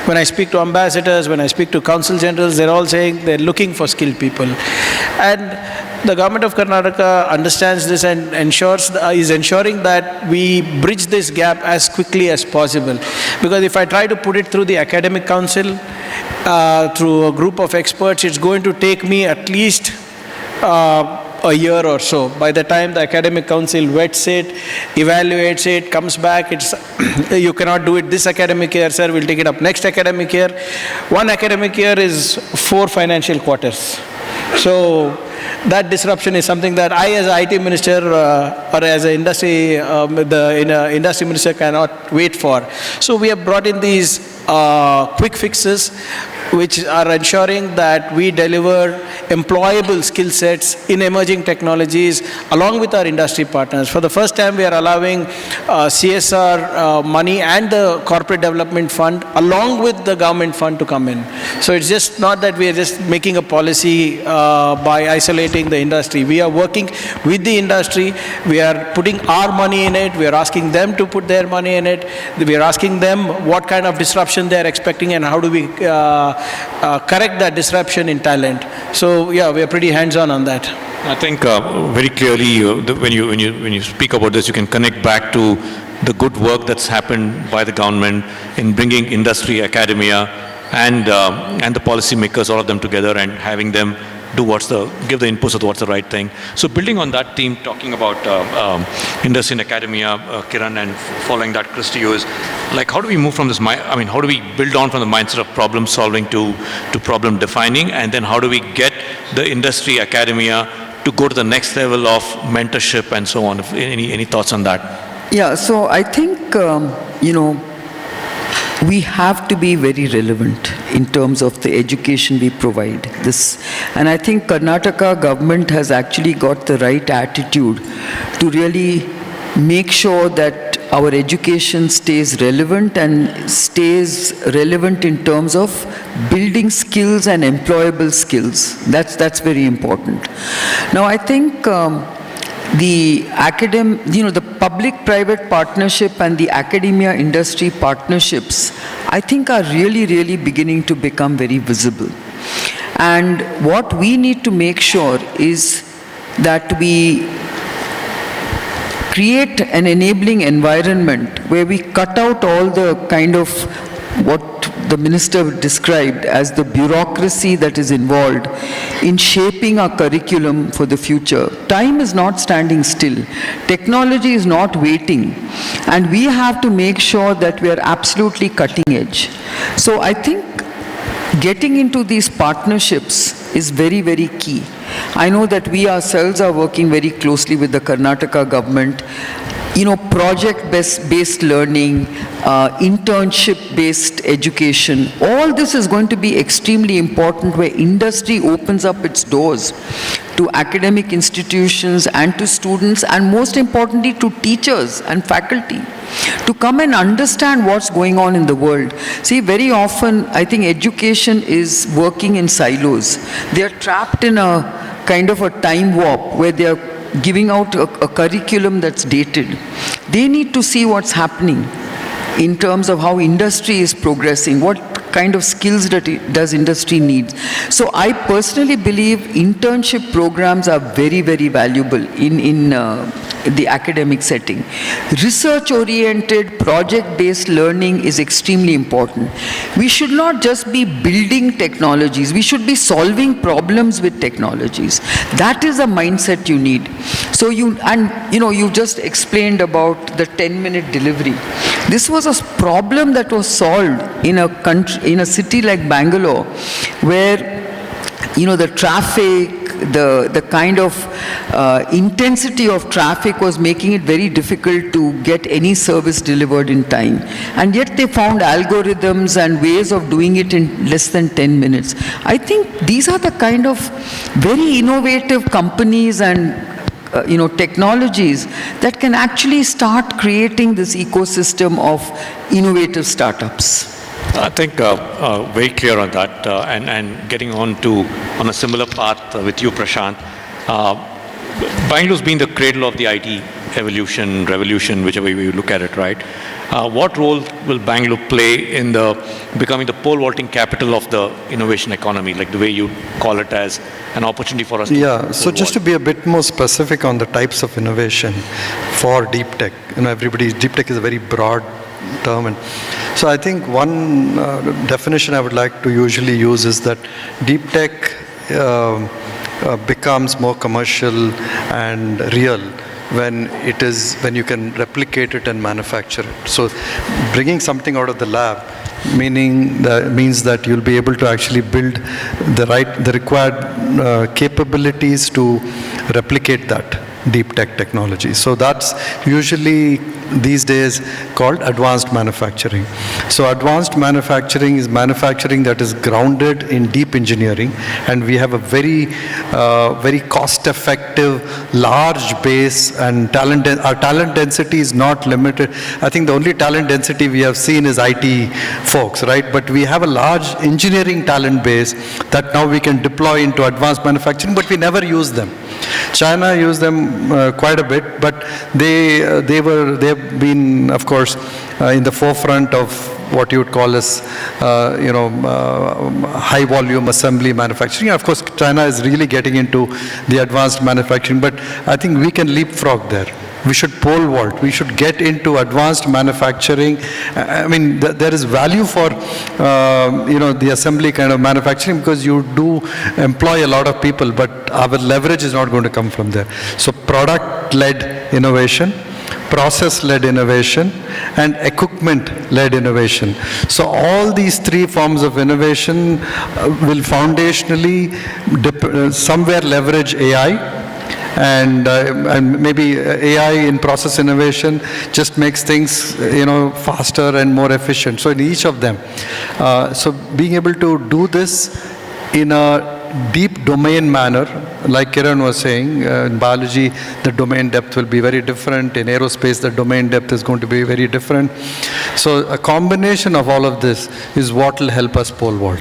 When I speak to ambassadors, when I speak to council generals, they're all saying they're looking for skilled people. And the government of Karnataka understands this and is ensuring that we bridge this gap as quickly as possible. Because if I try to put it through the academic council, through a group of experts, it's going to take me at least a year or so. By the time the academic council vets it, evaluates it, comes back, it's you cannot do it this academic year, sir, we'll take it up next academic year. One academic year is 4 financial quarters. So that disruption is something that I, as an IT minister or as an industry, industry minister, cannot wait for. So we have brought in these quick fixes, which are ensuring that we deliver employable skill sets in emerging technologies along with our industry partners. For the first time, we are allowing CSR money and the corporate development fund along with the government fund to come in. So it's just not that we are just making a policy by isolating the industry. We are working with the industry. We are putting our money in it. We are asking them to put their money in it. We are asking them what kind of disruption they are expecting and how do we correct that disruption in talent. So yeah, we are pretty hands-on on that. I think very clearly when you speak about this, you can connect back to the good work that's happened by the government in bringing industry, academia, and the policymakers, all of them together, and having them do give the inputs of what's the right thing. So building on that theme, talking about industry and academia, Kiran, and following that, Chris, to you is, like, how do we move from this, how do we build on from the mindset of problem solving to problem defining, and then how do we get the industry, academia to go to the next level of mentorship and so on? Any thoughts on that? Yeah, so I think, we have to be very relevant in terms of the education we provide. And I think Karnataka government has actually got the right attitude to really make sure that our education stays relevant and stays relevant in terms of building skills and employable skills. That's very important. Now, I think the public-private partnership and the academia-industry partnerships, I think, are really beginning to become very visible. And what we need to make sure is that we create an enabling environment where we cut out all the kind of what the minister described as the bureaucracy that is involved in shaping our curriculum for the future. Time is not standing still. Technology is not waiting. And we have to make sure that we are absolutely cutting edge. So I think getting into these partnerships is very key. I know that we ourselves are working very closely with the Karnataka government. Project-based learning, internship-based education, all this is going to be extremely important, where industry opens up its doors to academic institutions and to students, and most importantly to teachers and faculty, to come and understand what's going on in the world. See, very often I think education is working in silos. They are trapped in a kind of a time warp where they are giving out a curriculum that's dated. They need to see what's happening in terms of how industry is progressing, what kind of skills does industry need. So I personally believe internship programs are very valuable in the academic setting. Research-oriented, project-based learning is extremely important. We should not just be building technologies, we should be solving problems with technologies. That is the mindset you need. So you just explained about the 10-minute delivery. This was a problem that was solved in a city like Bangalore, where the traffic, the kind of intensity of traffic was making it very difficult to get any service delivered in time. And yet they found algorithms and ways of doing it in less than 10 minutes. I think these are the kind of very innovative companies and technologies that can actually start creating this ecosystem of innovative startups. I think very clear on that, and getting on a similar path with you, Prashant. Bangalore's been the cradle of the IT revolution, whichever way you look at it, right? What role will Bangalore play in becoming the pole vaulting capital of the innovation economy, like the way you call it, as an opportunity for us? Yeah, so just to be a bit more specific on the types of innovation for deep tech, deep tech is a very broad term, and so I think one definition I would like to usually use is that deep tech becomes more commercial and real when you can replicate it and manufacture it. So bringing something out of the lab means that you'll be able to actually build the required capabilities to replicate that deep tech technology. So that's usually these days called advanced manufacturing. So advanced manufacturing is manufacturing that is grounded in deep engineering, and we have a very cost-effective, large base, and our talent density is not limited. I think the only talent density we have seen is IT folks, right? But we have a large engineering talent base that now we can deploy into advanced manufacturing, but we never use them. China used them quite a bit, but they've been, of course, in the forefront of what you would call as, high volume assembly manufacturing. Of course, China is really getting into the advanced manufacturing, but I think we can leapfrog there. We should pole vault. We should get into advanced manufacturing. I mean, there is value for, the assembly kind of manufacturing, because you do employ a lot of people, but our leverage is not going to come from there. So product-led innovation, process-led innovation, and equipment-led innovation. So all these three forms of innovation will foundationally somewhere leverage AI. And maybe AI in process innovation just makes things, faster and more efficient. So in each of them, so being able to do this in a deep domain manner, like Kiran was saying, in biology, the domain depth will be very different. In aerospace, the domain depth is going to be very different. So a combination of all of this is what will help us pole vault.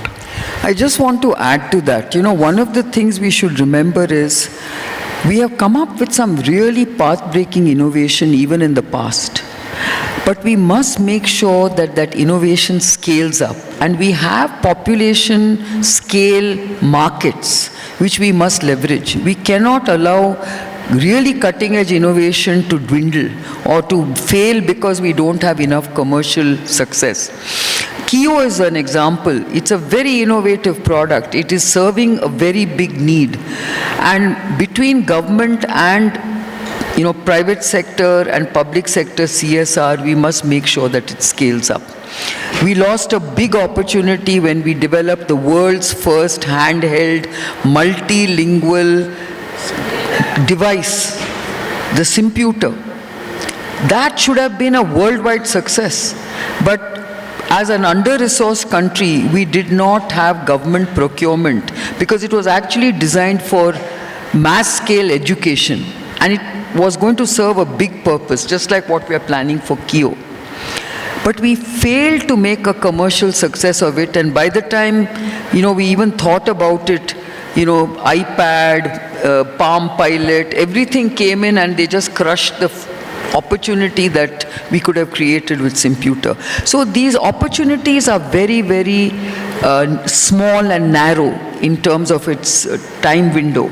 I just want to add to that. One of the things we should remember is we have come up with some really path-breaking innovation even in the past. But we must make sure that that innovation scales up. And we have population scale markets which we must leverage. We cannot allow really cutting-edge innovation to dwindle or to fail because we don't have enough commercial success. Kio is an example. It's a very innovative product. It is serving a very big need. And between government and private sector and public sector CSR, we must make sure that it scales up. We lost a big opportunity when we developed the world's first handheld, multilingual device, the Simputer. That should have been a worldwide success. But as an under-resourced country, we did not have government procurement because it was actually designed for mass-scale education. And it was going to serve a big purpose, just like what we are planning for Kio. But we failed to make a commercial success of it, and by the time, we even thought about it, iPad, Palm Pilot, everything came in and they just crushed the opportunity that we could have created with Simputer. So these opportunities are very, very small and narrow in terms of its time window.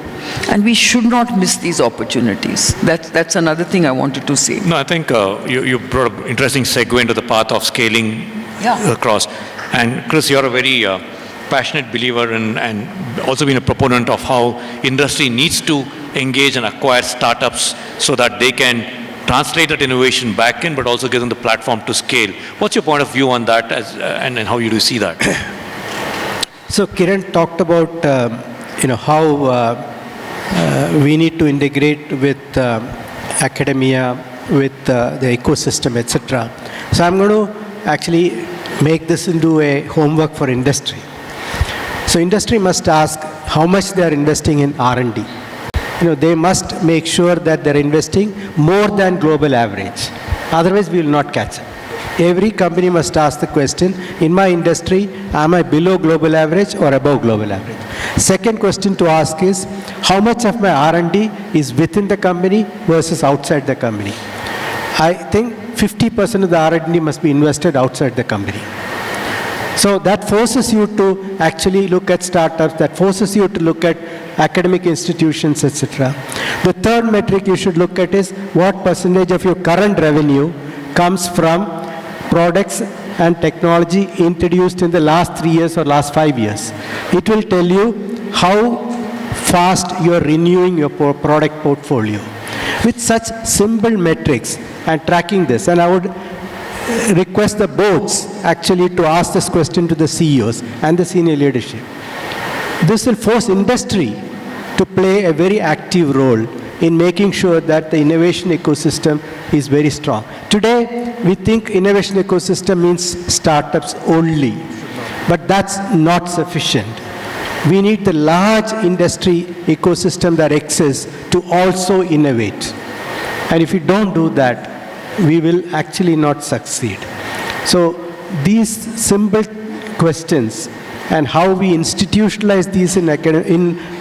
And we should not miss these opportunities. That's another thing I wanted to say. No, I think you brought an interesting segue into the path of scaling across. And Chris, you're a very passionate believer and also been a proponent of how industry needs to engage and acquire startups so that they can translate that innovation back in, but also give them the platform to scale. What's your point of view on that, and how you do see that? So Kiran talked about how we need to integrate with academia, with the ecosystem, etc. So I'm going to actually make this into a homework for industry. So industry must ask how much they are investing in R&D. They must make sure that they're investing more than global average. Otherwise, we will not catch up. Every company must ask the question, in my industry, am I below global average or above global average? Second question to ask is, how much of my R&D is within the company versus outside the company? I think 50% of the R&D must be invested outside the company. So that forces you to actually look at startups, that forces you to look at academic institutions, etc. The third metric you should look at is what percentage of your current revenue comes from products and technology introduced in the last 3 years or last 5 years. It will tell you how fast you are renewing your product portfolio. With such simple metrics and tracking this, and I would request the boards actually to ask this question to the CEOs and the senior leadership. This will force industry to play a very active role in making sure that the innovation ecosystem is very strong. Today, we think innovation ecosystem means startups only, but that's not sufficient. We need the large industry ecosystem that exists to also innovate. And if we don't do that, we will actually not succeed. So these simple questions and how we institutionalize these in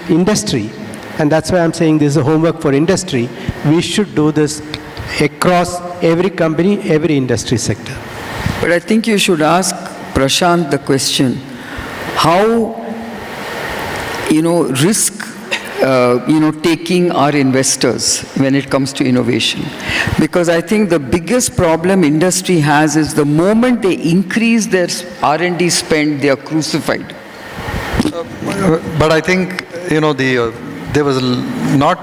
industry, and that's why I'm saying this is a homework for industry, we should do this across every company, every industry sector. But I think you should ask Prashant the question, how risk taking our investors when it comes to innovation. Because I think the biggest problem industry has is the moment they increase their R&D spend, they are crucified. But I think, there was not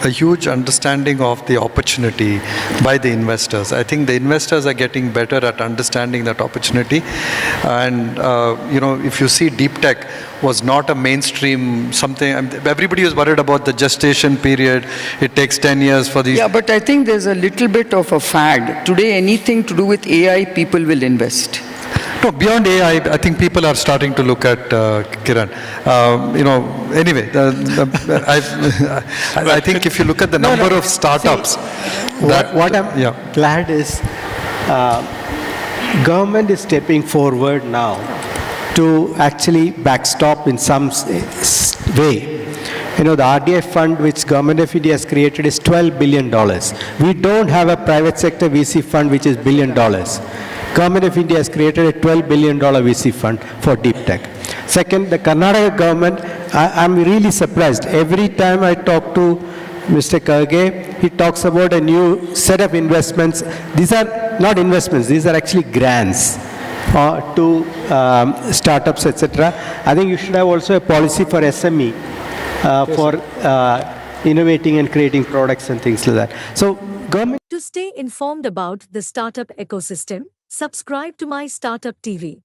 a huge understanding of the opportunity by the investors. I think the investors are getting better at understanding that opportunity. And, if you see deep tech was not a mainstream something, everybody was worried about the gestation period. It takes 10 years for these. Yeah, but I think there's a little bit of a fad. Today, anything to do with AI, people will invest. No, beyond AI, I think people are starting to look at Kiran. Anyway, I think if you look at the number of startups, what I'm glad is government is stepping forward now to actually backstop in some way. The RDI fund which Government of India has created is $12 billion. We don't have a private sector VC fund which is $1 billion. Government of India has created a $12 billion VC fund for deep tech. Second, the Karnataka government, I'm really surprised. Every time I talk to Mr. Karge, he talks about a new set of investments. These are not investments, these are actually grants to startups, etc. I think you should have also a policy for SME, for innovating and creating products and things like that. So, government. To stay informed about the startup ecosystem, subscribe to MyStartup TV.